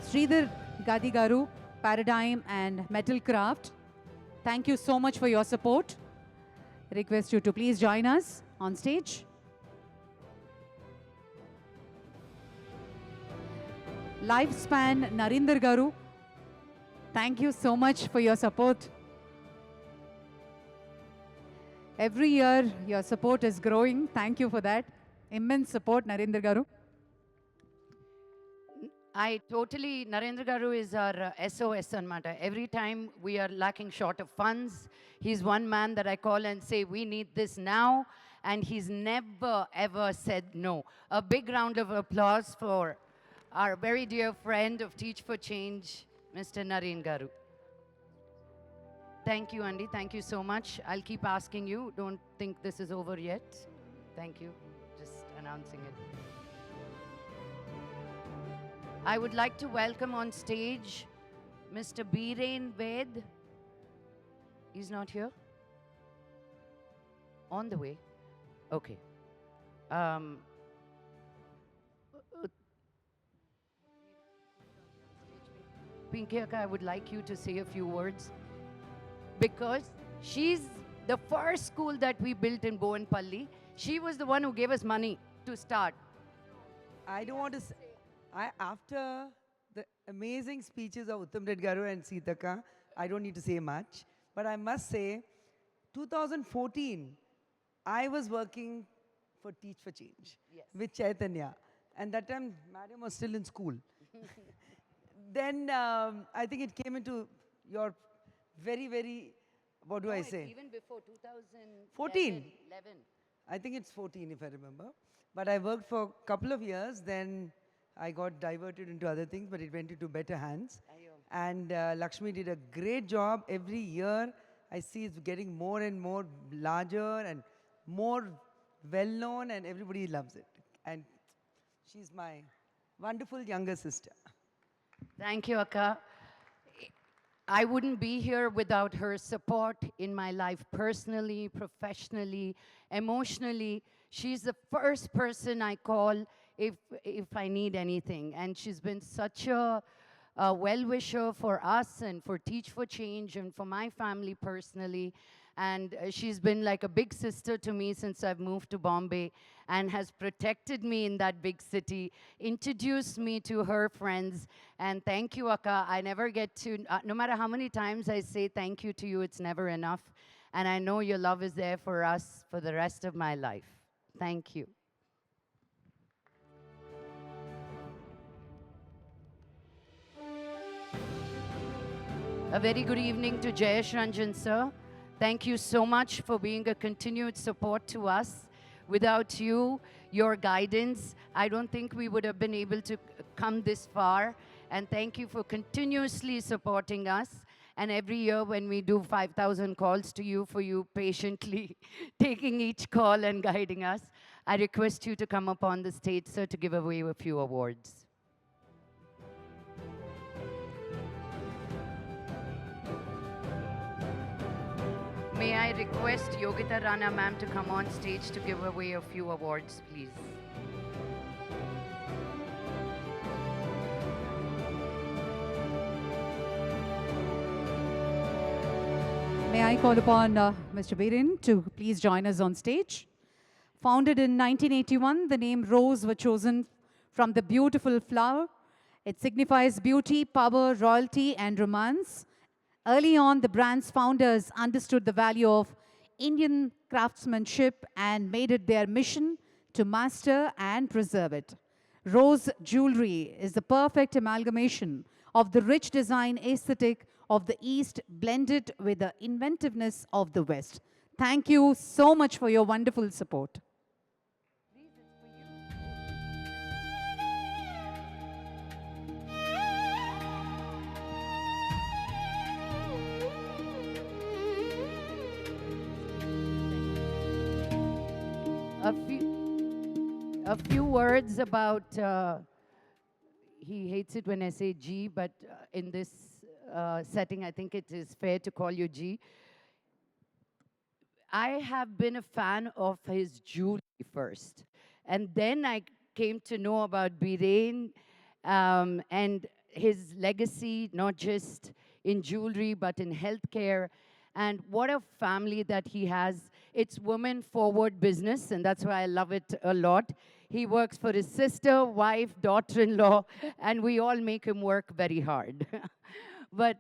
S1: Sridhar Gadi Garu, Paradigm and Metal Craft. Thank you so much for your support. request you to please join us on stage. Lifespan Narinder Garu, thank you so much for your support. Every year, your support is growing. Thank you for that. Immense support, Narinder Garu.
S7: Narendra Garu is our SOS anmata. Every time we are lacking short of funds, he's one man that I call and say, we need this now. And he's never, ever said no. A big round of applause for our very dear friend of Teach for Change, Mr. Naren Garu. Thank you, Andy. Thank you so much. I'll keep asking you. Don't think this is over yet. Thank you. Just announcing it. I would like to welcome on stage Mr. Biren Ved. He's not here? On the way. Okay. Pinky Akka, I would like you to say a few words because she's the first school that we built in Bowenpalli. She was the one who gave us money to start.
S10: I don't want to say, after the amazing speeches of Uttam Reddy Garu and Sitaka, I don't need to say much. But I must say, 2014, I was working for Teach for Change with Chaitanya. And that time, Madam was still in school. Then I think it came into your very, very, what do I say?
S7: Even before 2014.
S10: 14. I think it's 14 if I remember. But I worked for a couple of years, then I got diverted into other things, but it went into better hands. And Lakshmi did a great job. Every year, I see it's getting more and more larger and more well-known, and everybody loves it. And she's my wonderful younger sister.
S7: Thank you, Akka. I wouldn't be here without her support in my life personally, professionally, emotionally. She's the first person I call if I need anything. And she's been such a well-wisher for us and for Teach for Change and for my family personally. And she's been like a big sister to me since I've moved to Bombay and has protected me in that big city, introduced me to her friends. And thank you, Akka. I never get to, no matter how many times I say thank you to you, it's never enough. And I know your love is there for us for the rest of my life. Thank you. A very good evening to Jayesh Ranjan, sir. Thank you so much for being a continued support to us. Without you, your guidance, I don't think we would have been able to come this far. And thank you for continuously supporting us. And every year when we do 5,000 calls to you, for you patiently taking each call and guiding us, I request you to come up on the stage, sir, to give away a few awards. May I request Yogita Rana ma'am to come on stage to give away a few awards, please.
S1: May I call upon Mr. Biren to please join us on stage. Founded in 1981, the name Rose was chosen from the beautiful flower. It signifies beauty, power, royalty, and romance. Early on, the brand's founders understood the value of Indian craftsmanship and made it their mission to master and preserve it. Rose jewelry is the perfect amalgamation of the rich design aesthetic of the East blended with the inventiveness of the West. Thank you so much for your wonderful support.
S7: A few words about, he hates it when I say G, but in this setting, I think it is fair to call you G. I have been a fan of his jewelry first. And then I came to know about Biren and his legacy, not just in jewelry, but in healthcare. And what a family that he has. It's women forward business, and that's why I love it a lot. He works for his sister, wife, daughter-in-law, and we all make him work very hard. But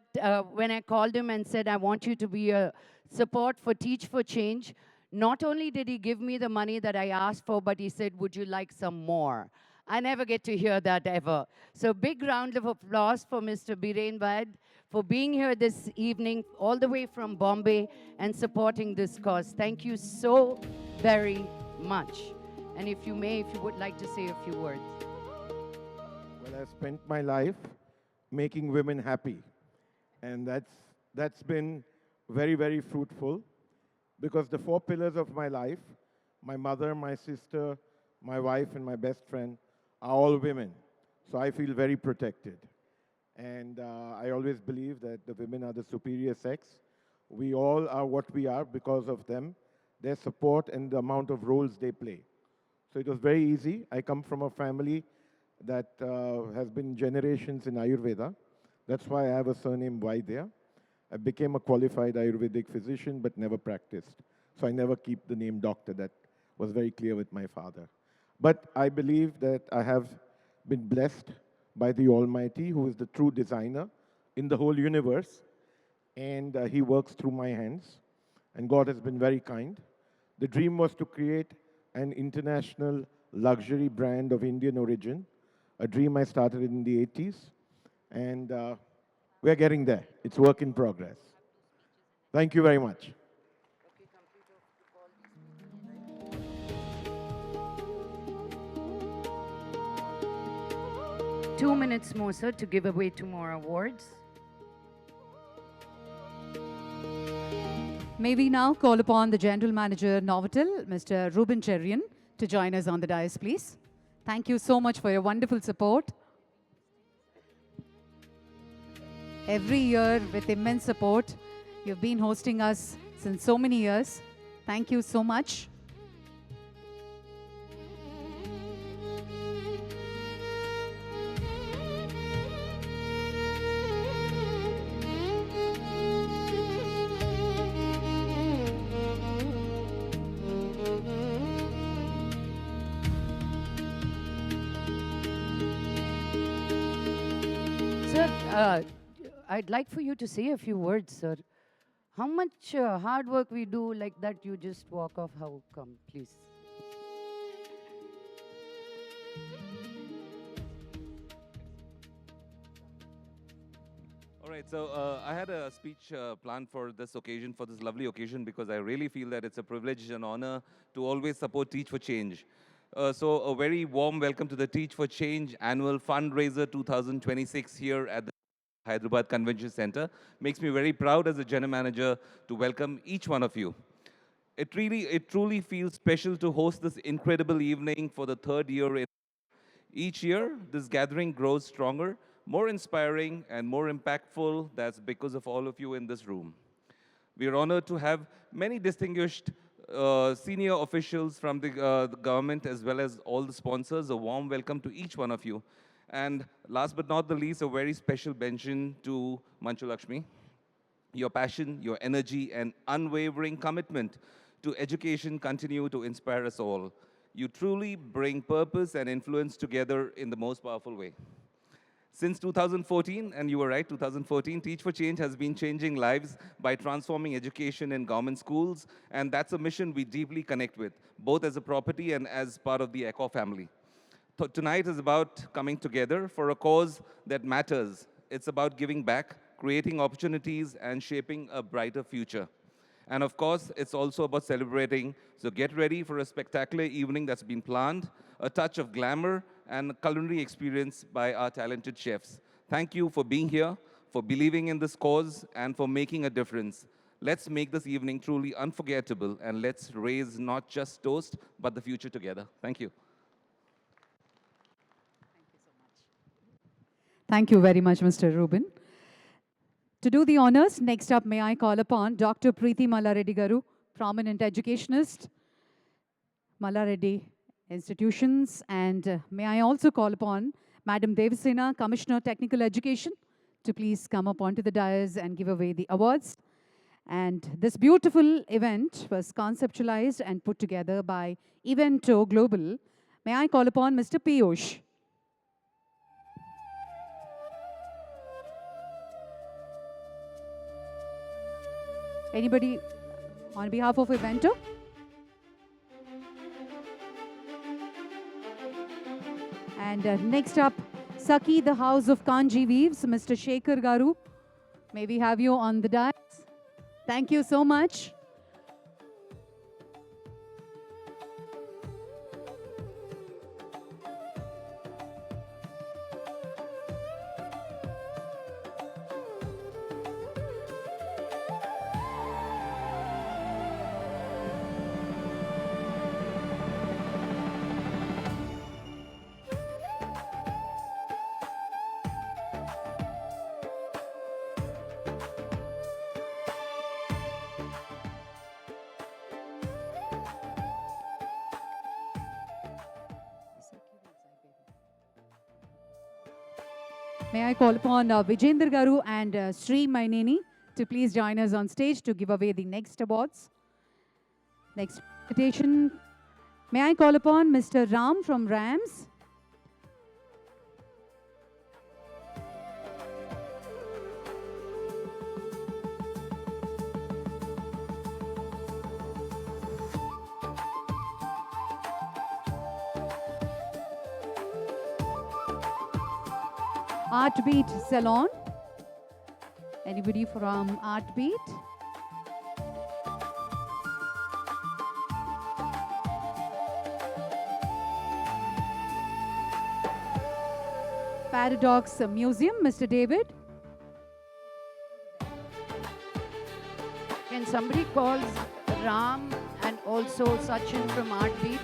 S7: when I called him and said, I want you to be a support for Teach for Change, not only did he give me the money that I asked for, but he said, would you like some more? I never get to hear that ever. So big round of applause for Mr. Biren Vaid for being here this evening, all the way from Bombay, and supporting this cause. Thank you so very much. And if you may, if you would like to say a few words.
S11: Well, I've spent my life making women happy. And that's been very, very fruitful, because the 4 pillars of my life, my mother, my sister, my wife, and my best friend, are all women. So I feel very protected. And I always believe that the women are the superior sex. We all are what we are because of them, their support, and the amount of roles they play. So it was very easy. I come from a family that has been generations in Ayurveda. That's why I have a surname Vaidya. I became a qualified Ayurvedic physician, but never practiced. So I never keep the name doctor. That was very clear with my father. But I believe that I have been blessed by the Almighty, who is the true designer in the whole universe. And He works through my hands. And God has been very kind. The dream was to create an international luxury brand of Indian origin, a dream I started in the 80s. And we're getting there. It's work in progress. Thank you very much.
S7: Two minutes more, sir, to give away 2 more awards.
S1: May we now call upon the General Manager, Novotel, Mr. Ruben Cherian, to join us on the dais, please. Thank you so much for your wonderful support. Every year, with immense support, you've been hosting us since so many years. Thank you so much.
S7: Sir, I'd like for you to say a few words, sir. How much hard work we do like that, you just walk off? How come, please?
S12: All right, so I had a speech planned for this occasion, for this lovely occasion, because I really feel that it's a privilege and honor to always support Teach for Change. So a very warm welcome to the Teach for Change annual fundraiser 2026 here at the Hyderabad Convention Center. Makes me very proud as a general manager to welcome each one of you. It truly feels special to host this incredible evening for the 3rd year. Each year, this gathering grows stronger, more inspiring, and more impactful. That's because of all of you in this room. We are honored to have many distinguished senior officials from the government, as well as all the sponsors. A warm welcome to each one of you. And last but not the least, a very special mention to Manchu Lakshmi. Your passion, your energy, and unwavering commitment to education continue to inspire us all. You truly bring purpose and influence together in the most powerful way. Since 2014, and you were right, 2014, Teach for Change has been changing lives by transforming education in government schools, and that's a mission we deeply connect with, both as a property and as part of the ECHO family. Tonight is about coming together for a cause that matters. It's about giving back, creating opportunities, and shaping a brighter future. And of course, it's also about celebrating. So get ready for a spectacular evening that's been planned, a touch of glamour, and a culinary experience by our talented chefs. Thank you for being here, for believing in this cause, and for making a difference. Let's make this evening truly unforgettable, and let's raise not just toast, but the future together. Thank you.
S1: Thank you very much, Mr. Ruben. To do the honors, next up, may I call upon Dr. Preeti Mallareddy Garu, prominent educationist, Mallareddy Institutions, and may I also call upon Madam Devasena, Commissioner Technical Education, to please come up onto the dais and give away the awards. And this beautiful event was conceptualized and put together by Evento Global. May I call upon Mr. Piyush? Anybody on behalf of Evento? And next up, Saki, the House of Kanji Weaves, Mr. Shekhar Garu. May we have you on the dais? Thank you so much. May I call upon Vijender Garu and Sri Mainini to please join us on stage to give away the next awards. Next invitation. May I call upon Mr. Ram from RAMS? Artbeat Salon. Anybody from Artbeat? Paradox Museum, Mr. David.
S7: Can somebody call Ram and also Sachin from Artbeat?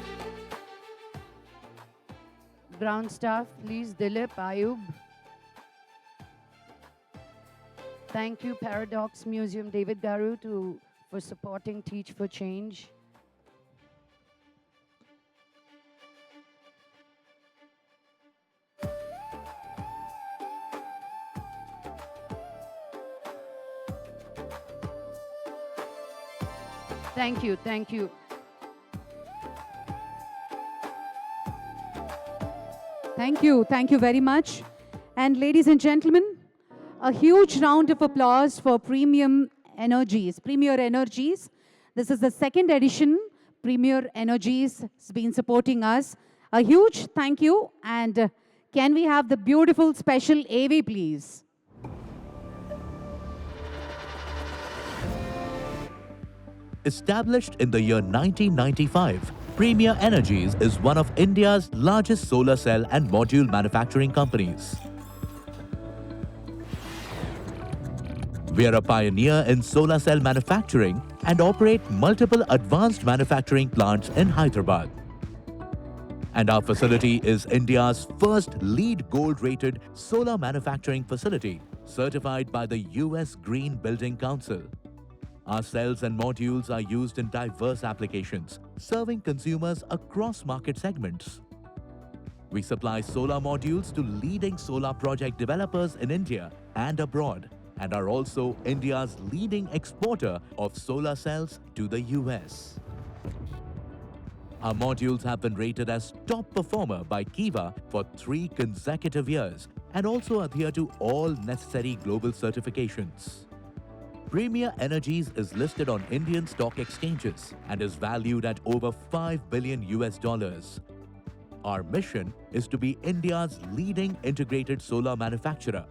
S7: Ground staff, please. Dilip, Ayub. Thank you, Paradox Museum, David Garu, for supporting Teach for Change. Thank you, thank you.
S1: Thank you very much. And ladies and gentlemen, a huge round of applause for Premier Energies. This is the second edition. Premier Energies has been supporting us. A huge thank you. And can we have the beautiful special AV, please?
S13: Established in the year 1995, Premier Energies is one of India's largest solar cell and module manufacturing companies. We are a pioneer in solar cell manufacturing and operate multiple advanced manufacturing plants in Hyderabad. And our facility is India's first LEED Gold-rated solar manufacturing facility, certified by the US Green Building Council. Our cells and modules are used in diverse applications, serving consumers across market segments. We supply solar modules to leading solar project developers in India and abroad, and are also India's leading exporter of solar cells to the US. Our modules have been rated as top performer by Kiva for 3 consecutive years and also adhere to all necessary global certifications. Premier Energies is listed on Indian stock exchanges and is valued at over $5 billion. Our mission is to be India's leading integrated solar manufacturer,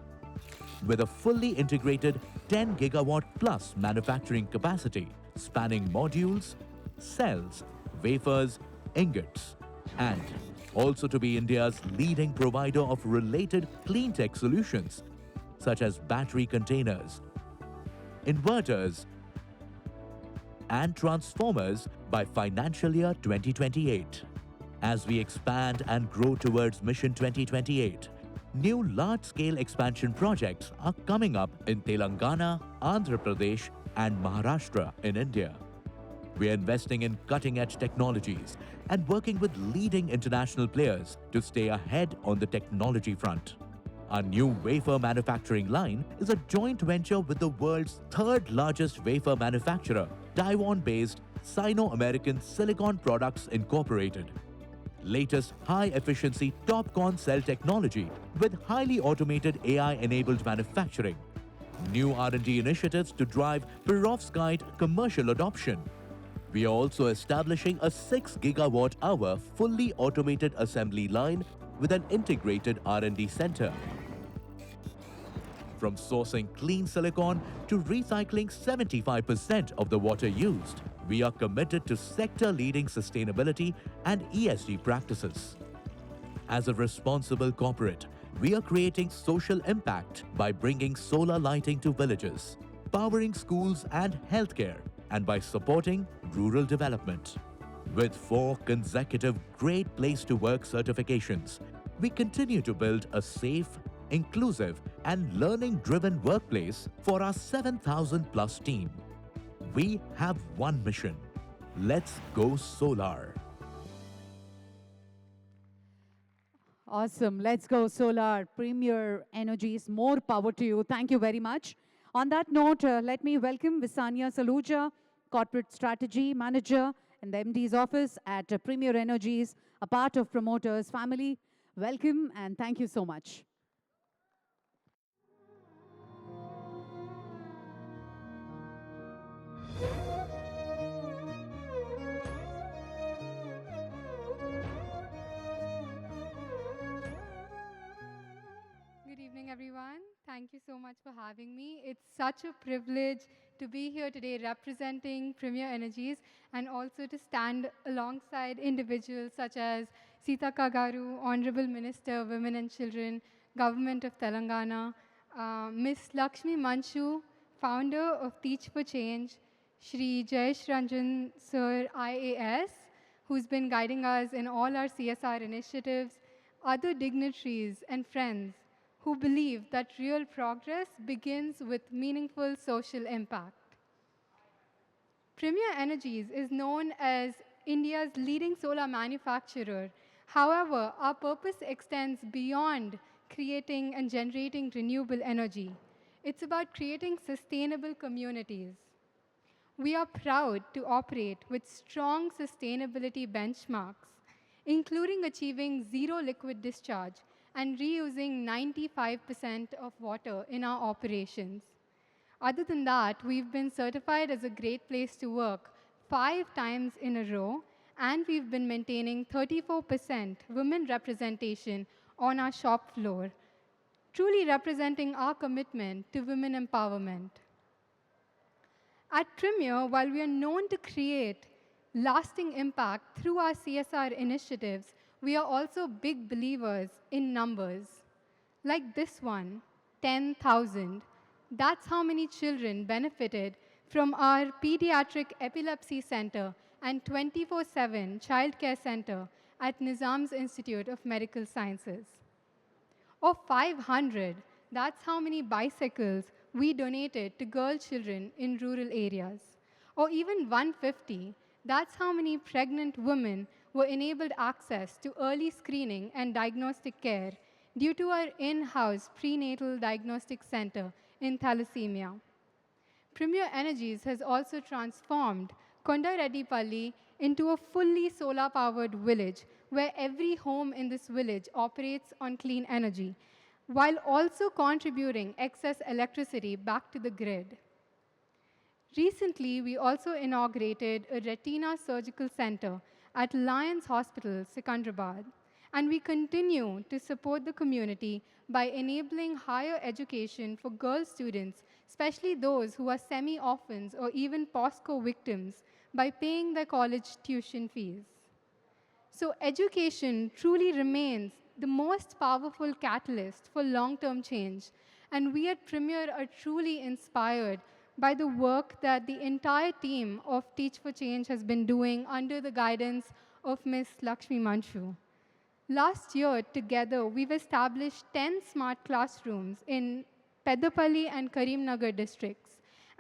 S13: with a fully integrated 10 gigawatt plus manufacturing capacity spanning modules, cells, wafers, ingots, and also to be India's leading provider of related clean tech solutions such as battery containers, inverters, and transformers by financial year 2028. As we expand and grow towards Mission 2028, new large-scale expansion projects are coming up in Telangana, Andhra Pradesh, and Maharashtra in India. We are investing in cutting-edge technologies and working with leading international players to stay ahead on the technology front. Our new wafer manufacturing line is a joint venture with the world's third largest wafer manufacturer, Taiwan-based Sino-American Silicon Products Incorporated. Latest high-efficiency TOPCon cell technology with highly automated AI-enabled manufacturing. New R&D initiatives to drive perovskite commercial adoption. We are also establishing a 6 gigawatt-hour fully automated assembly line with an integrated R&D center. From sourcing clean silicon to recycling 75% of the water used, we are committed to sector-leading sustainability and ESG practices. As a responsible corporate, we are creating social impact by bringing solar lighting to villages, powering schools and healthcare, and by supporting rural development. With 4 consecutive Great Place to Work certifications, we continue to build a safe, inclusive, and learning-driven workplace for our 7,000-plus team. We have one mission. Let's go solar.
S1: Awesome. Let's go solar. Premier Energies, more power to you. Thank you very much. On that note, let me welcome Visanya Saluja, Corporate Strategy Manager in the MD's office at Premier Energies, a part of promoters family. Welcome and thank you so much.
S14: Good evening, everyone. Thank you so much for having me. It's such a privilege to be here today representing Premier Energies and also to stand alongside individuals such as Sitaka Garu, Honorable Minister, Women and Children, Government of Telangana, Miss Lakshmi Manchu, founder of Teach for Change, Shri Jayesh Ranjan Sir IAS, who's been guiding us in all our CSR initiatives, other dignitaries and friends who believe that real progress begins with meaningful social impact. Premier Energies is known as India's leading solar manufacturer. However, our purpose extends beyond creating and generating renewable energy. It's about creating sustainable communities. We are proud to operate with strong sustainability benchmarks, including achieving zero liquid discharge and reusing 95% of water in our operations. Other than that, we've been certified as a great place to work 5 times in a row, and we've been maintaining 34% women representation on our shop floor, truly representing our commitment to women empowerment. At Premier, while we are known to create lasting impact through our CSR initiatives, we are also big believers in numbers. Like this one, 10,000. That's how many children benefited from our Pediatric Epilepsy Center and 24/7 Childcare Center at Nizam's Institute of Medical Sciences. Or 500. That's how many bicycles we donated to girl children in rural areas. Or even 150. That's how many pregnant women were enabled access to early screening and diagnostic care due to our in-house prenatal diagnostic center in thalassemia. Premier Energies has also transformed Kondareddipalli into a fully solar-powered village where every home in this village operates on clean energy, while also contributing excess electricity back to the grid. Recently, we also inaugurated a retina surgical center at Lions Hospital, Secunderabad, and we continue to support the community by enabling higher education for girl students, especially those who are semi-orphans or even POSCO victims, by paying their college tuition fees. So education truly remains the most powerful catalyst for long-term change, and we at Premier are truly inspired by the work that the entire team of Teach for Change has been doing under the guidance of Ms. Lakshmi Manchu. Last year, together, we've established 10 smart classrooms in Peddapalli and Karimnagar districts.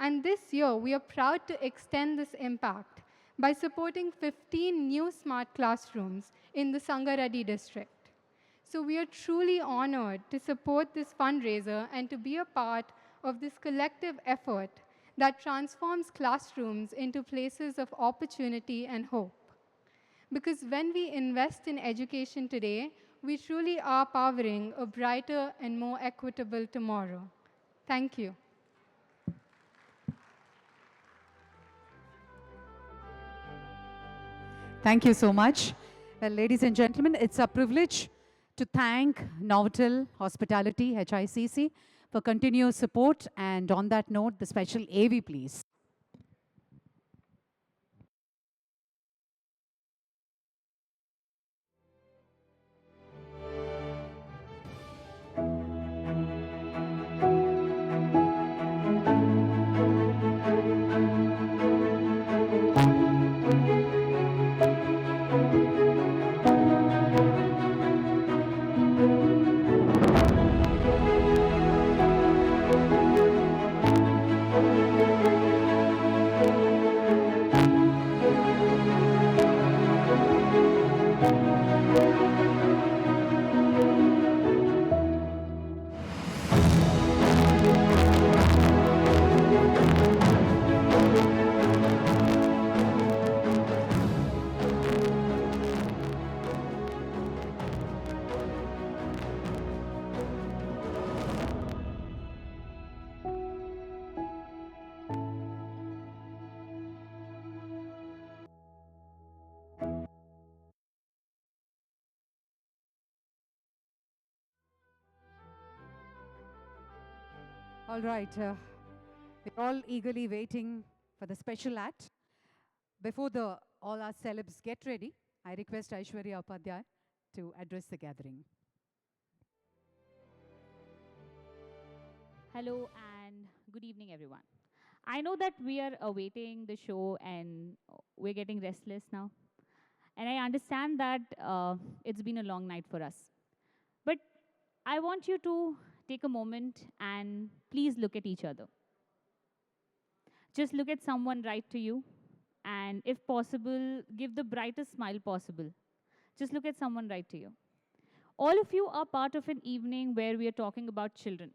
S14: And this year, we are proud to extend this impact by supporting 15 new smart classrooms in the Sangareddy district. So we are truly honored to support this fundraiser and to be a part of this collective effort that transforms classrooms into places of opportunity and hope. Because when we invest in education today, we truly are powering a brighter and more equitable tomorrow. Thank you.
S1: Thank you so much. Well, ladies and gentlemen, it's a privilege to thank Novotel Hospitality, HICC, for continuous support. And on that note, the special AV, please. All right, we're all eagerly waiting for the special act. Before all our celebs get ready, I request Aishwarya Upadhyay to address the gathering.
S2: Hello and good evening, everyone. I know that we are awaiting the show and we're getting restless now. And I understand that it's been a long night for us. But I want you to take a moment and please look at each other. Just look at someone right to you, and if possible, give the brightest smile possible. Just look at someone right to you. All of you are part of an evening where we are talking about children.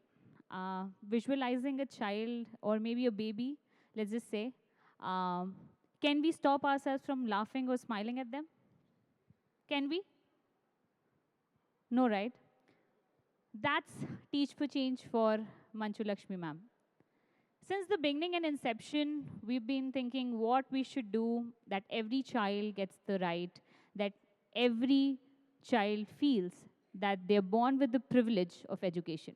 S2: Visualizing a child or maybe a baby, let's just say, can we stop ourselves from laughing or smiling at them? Can we? No, right? That's Teach for Change for Manchu Lakshmi ma'am. Since the beginning and inception, we've been thinking what we should do that every child gets the right, that every child feels that they're born with the privilege of education.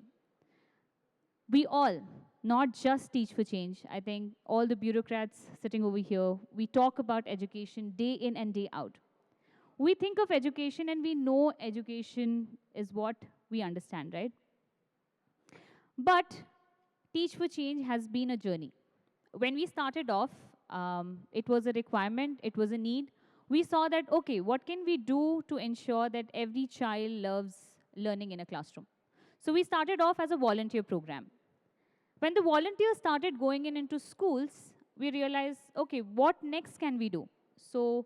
S2: We all, not just Teach for Change, I think all the bureaucrats sitting over here, we talk about education day in and day out. We think of education and we know education is what we understand, right? But Teach for Change has been a journey. When we started off, it was a requirement, it was a need. We saw that, okay, what can we do to ensure that every child loves learning in a classroom? So we started off as a volunteer program. When the volunteers started going into schools, we realized, okay, what next can we do? So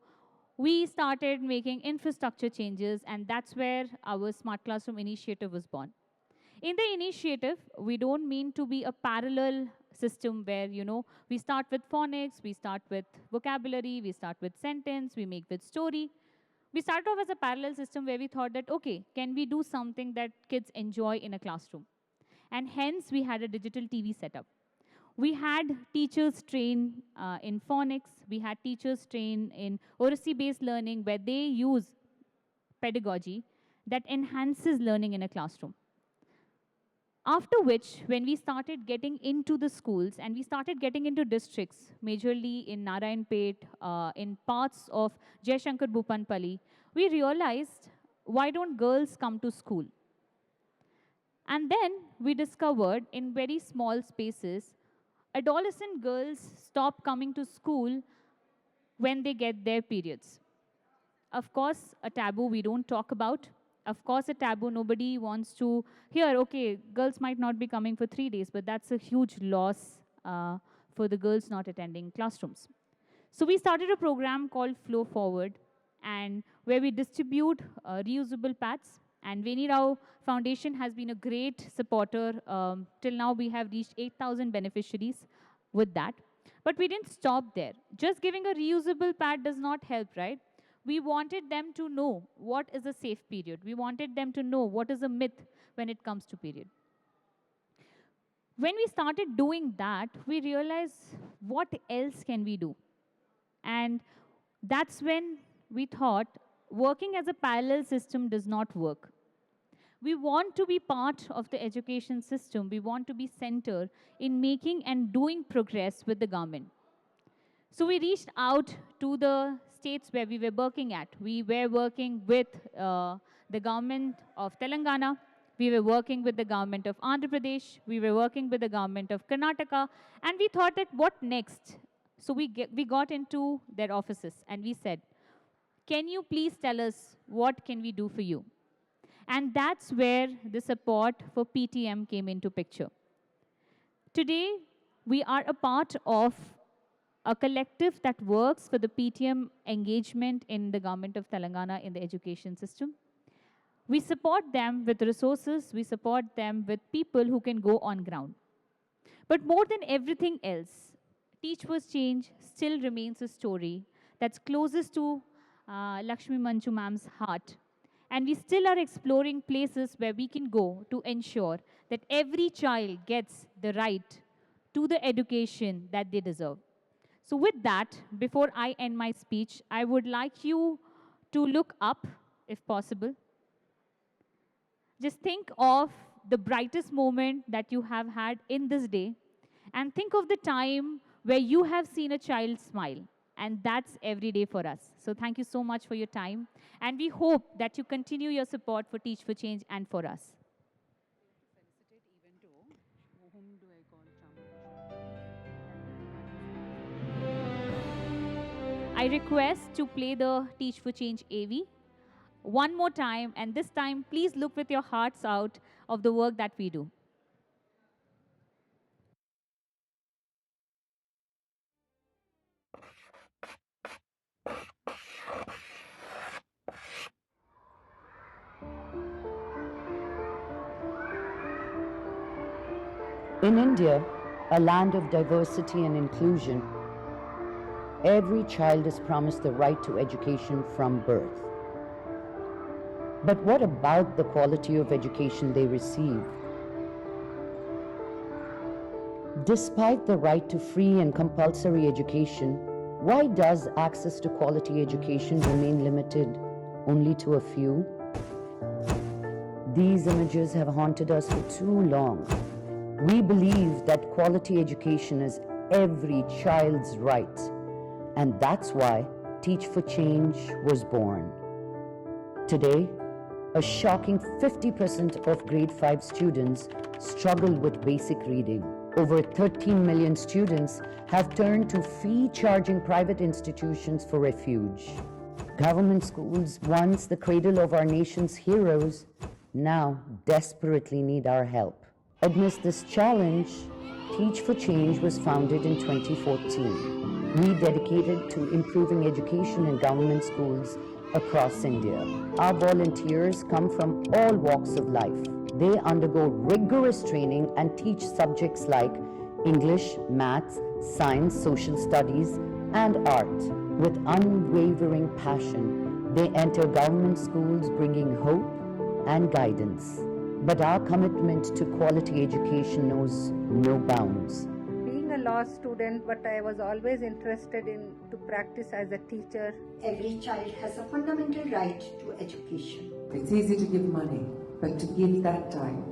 S2: we started making infrastructure changes, and that's where our Smart Classroom initiative was born. In the initiative, we don't mean to be a parallel system where, we start with phonics, we start with vocabulary, we start with sentence, we make with story. We started off as a parallel system where we thought that, okay, can we do something that kids enjoy in a classroom? And hence, we had a digital TV setup. We had teachers train in phonics. We had teachers train in oracy-based learning where they use pedagogy that enhances learning in a classroom. After which, when we started getting into the schools and we started getting into districts, majorly in Narayanpet, in parts of Jaishankar Bhupanpally, we realized, why don't girls come to school? And then we discovered in very small spaces, adolescent girls stop coming to school when they get their periods. Of course, a taboo we don't talk about. Of course, a taboo nobody wants to hear, okay, girls might not be coming for 3 days, but that's a huge loss for the girls not attending classrooms. So we started a program called Flow Forward, and where we distribute reusable pads. And Veni Rao Foundation has been a great supporter. Till now, we have reached 8,000 beneficiaries with that. But we didn't stop there. Just giving a reusable pad does not help, right? We wanted them to know what is a safe period. We wanted them to know what is a myth when it comes to period. When we started doing that, we realized what else can we do? And that's when we thought working as a parallel system does not work. We want to be part of the education system. We want to be centered in making and doing progress with the government. So we reached out to the states where we were working at. We were working with the government of Telangana. We were working with the government of Andhra Pradesh. We were working with the government of Karnataka. And we thought that what next? So we got into their offices and we said, can you please tell us what can we do for you? And that's where the support for PTM came into picture. Today, we are a part of a collective that works for the PTM engagement in the government of Telangana in the education system. We support them with resources, we support them with people who can go on ground. But more than everything else, Teach for Change still remains a story that's closest to Lakshmi Manchu ma'am's heart. And we still are exploring places where we can go to ensure that every child gets the right to the education that they deserve. So with that, before I end my speech, I would like you to look up, if possible. Just think of the brightest moment that you have had in this day, and think of the time where you have seen a child smile. And that's every day for us. So thank you so much for your time. And we hope that you continue your support for Teach for Change and for us. I request to play the Teach for Change AV one more time. And this time, please look with your hearts out of the work that we do.
S15: In India, a land of diversity and inclusion, every child is promised the right to education from birth. But what about the quality of education they receive? Despite the right to free and compulsory education, why does access to quality education remain limited only to a few? These images have haunted us for too long. We believe that quality education is every child's right, and that's why Teach for Change was born. Today, a shocking 50% of grade 5 students struggle with basic reading. Over 13 million students have turned to fee-charging private institutions for refuge. Government schools, once the cradle of our nation's heroes, now desperately need our help. Amidst this challenge, Teach for Change was founded in 2014. We dedicated to improving education in government schools across India. Our volunteers come from all walks of life. They undergo rigorous training and teach subjects like English, maths, science, social studies, and art. With unwavering passion, they enter government schools bringing hope and guidance. But our commitment to quality education knows no bounds.
S16: Being a law student, but I was always interested in to practice as a teacher.
S17: Every child has a fundamental right to education.
S18: It's easy to give money, but to give that time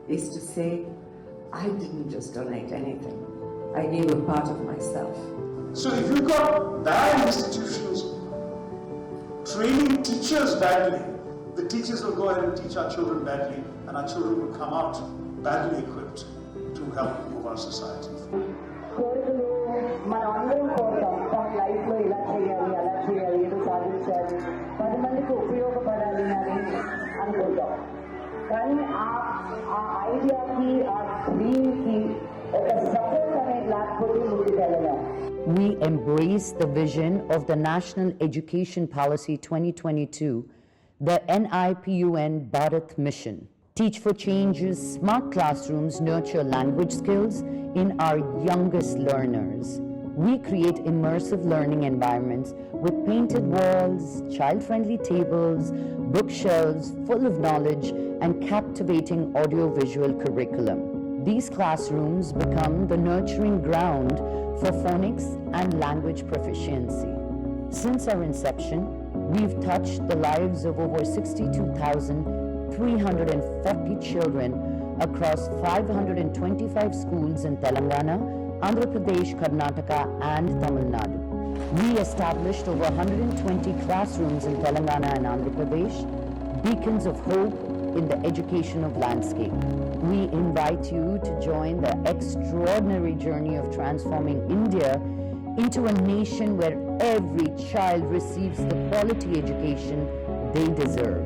S18: is to say, I didn't just donate anything. I gave a part of myself.
S19: So if you've got bad institutions training teachers badly, the teachers will go ahead and teach our children badly, and our children will come out badly equipped to help move our society.
S15: We embrace the vision of the National Education Policy 2022 the NIPUN Bharat mission. Teach for Change's smart classrooms nurture language skills in our youngest learners. We create immersive learning environments with painted walls, child-friendly tables, bookshelves full of knowledge, and captivating audio-visual curriculum. These classrooms become the nurturing ground for phonics and language proficiency. Since our inception, we've touched the lives of over 62,340 children across 525 schools in Telangana, Andhra Pradesh, Karnataka, and Tamil Nadu. We established over 120 classrooms in Telangana and Andhra Pradesh, beacons of hope in the educational landscape. We invite you to join the extraordinary journey of transforming India into a nation where every child receives the quality education they deserve.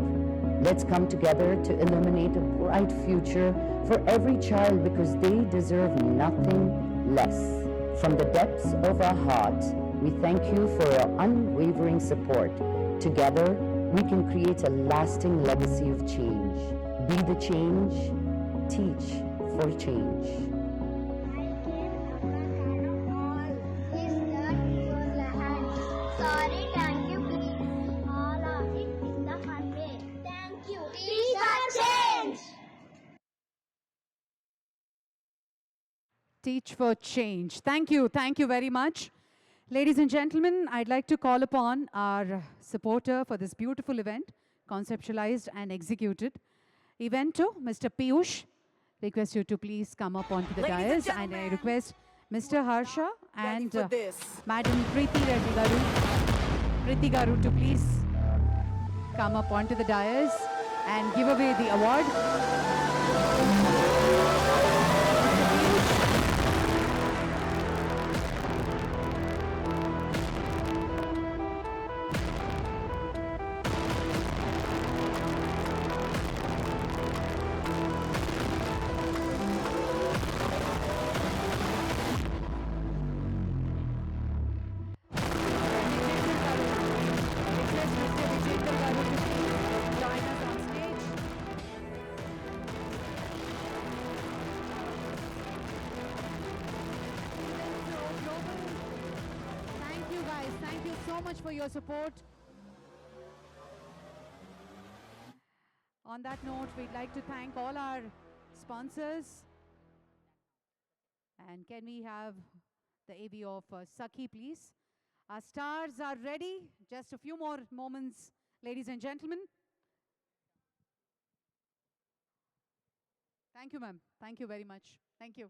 S15: Let's come together to illuminate a bright future for every child because they deserve nothing less. From the depths of our heart, we thank you for your unwavering support. Together, we can create a lasting legacy of change. Be the change, teach for change.
S3: Sorry, thank you, please. All of it is the fun way. Thank you. Teach for change.
S1: Teach for Change. Thank you. Thank you very much. Ladies and gentlemen, I'd like to call upon our supporter for this beautiful event, conceptualized and executed. Evento, Mr. Piyush. Request you to please come up onto the dais, and I request Mr. Harsha and Madam Preeti Garu to please come up onto the dais and give away the award. Thank you guys. Thank you so much for your support. On that note, we'd like to thank all our sponsors. And can we have the AV of Sakhi, please? Our stars are ready. Just a few more moments, ladies and gentlemen. Thank you, ma'am. Thank you very much. Thank you.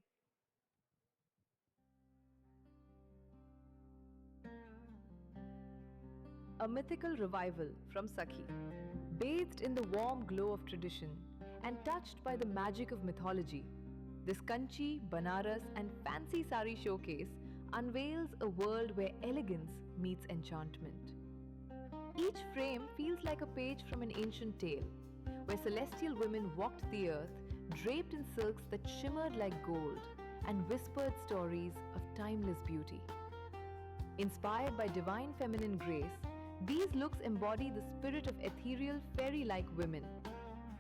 S20: A mythical revival from Sakhi. Bathed in the warm glow of tradition and touched by the magic of mythology, this Kanchi, Banaras and fancy sari showcase unveils a world where elegance meets enchantment. Each frame feels like a page from an ancient tale, where celestial women walked the earth draped in silks that shimmered like gold and whispered stories of timeless beauty. Inspired by divine feminine grace, these looks embody the spirit of ethereal, fairy-like women,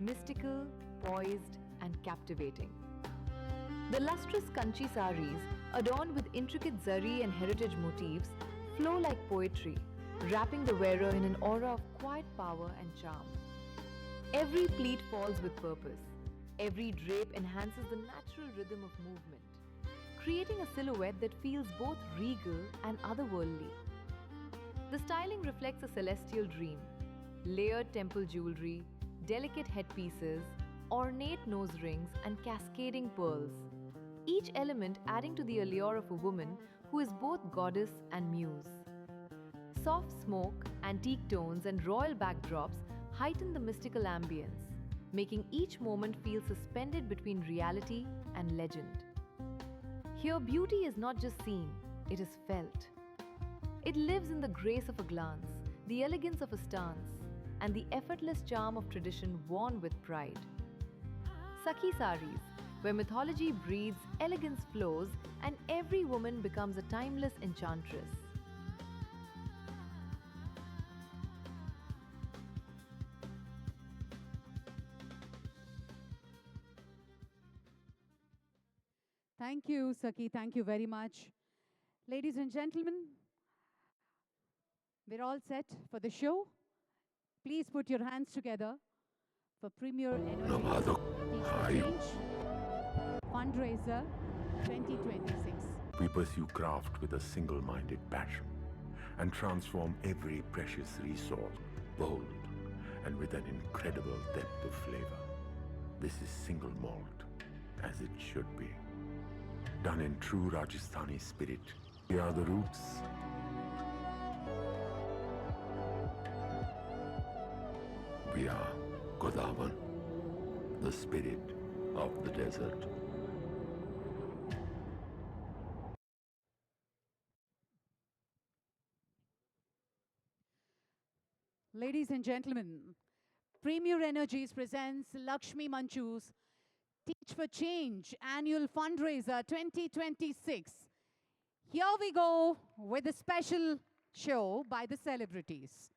S20: mystical, poised, and captivating. The lustrous Kanchi saris, adorned with intricate zari and heritage motifs, flow like poetry, wrapping the wearer in an aura of quiet power and charm. Every pleat falls with purpose. Every drape enhances the natural rhythm of movement, creating a silhouette that feels both regal and otherworldly. The styling reflects a celestial dream. Layered temple jewelry, delicate headpieces, ornate nose rings, and cascading pearls. Each element adding to the allure of a woman who is both goddess and muse. Soft smoke, antique tones, and royal backdrops heighten the mystical ambience, making each moment feel suspended between reality and legend. Here, beauty is not just seen, it is felt. It lives in the grace of a glance, the elegance of a stance, and the effortless charm of tradition worn with pride. Sakhi saris, where mythology breathes, elegance flows, and every woman becomes a timeless enchantress.
S1: Thank you, Saki. Thank you very much. Ladies and gentlemen, we're all set for the show. Please put your hands together for Premier Energy Teach for Change Fundraiser 2026.
S21: We pursue craft with a single-minded passion and transform every precious resource bold and with an incredible depth of flavor. This is single malt, as it should be. Done in true Rajasthani spirit. We are the roots. We are Godawan, the spirit of the desert.
S1: Ladies and gentlemen, Premier Energies presents Lakshmi Manchu's Teach for Change Annual Fundraiser 2026. Here we go with a special show by the celebrities.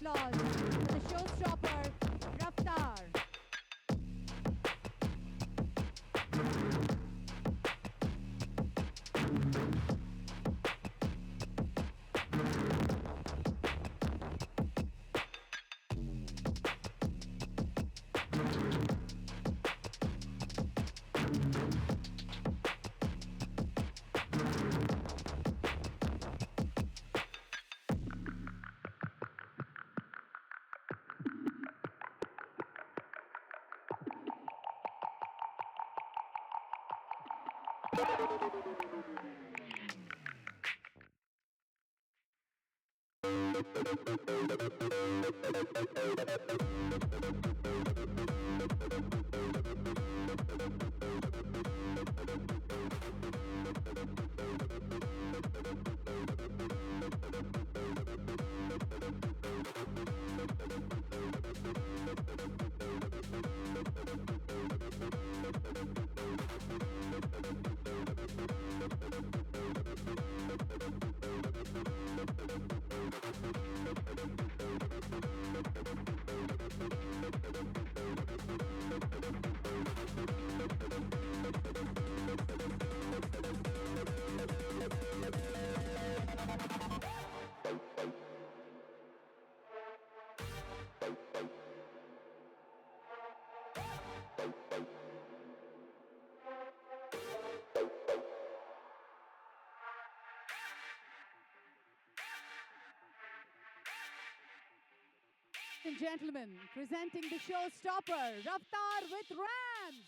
S1: applause for the showstopper, Raftar. And gentlemen, presenting the showstopper, Raftar with Rams.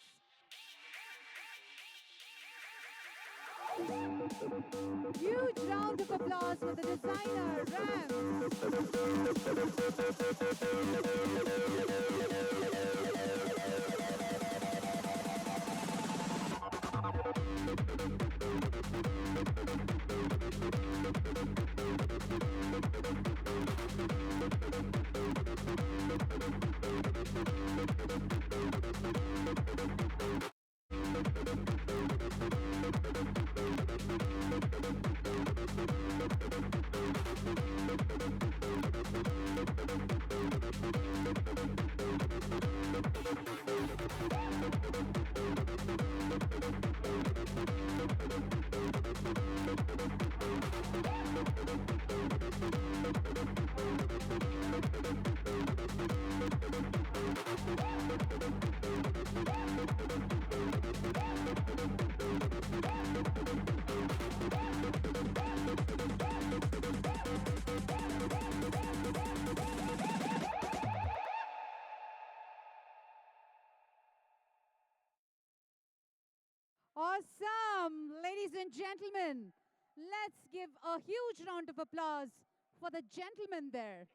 S1: Huge round of applause for the designer, Awesome! Ladies and gentlemen, let's give a huge round of applause for the gentleman there.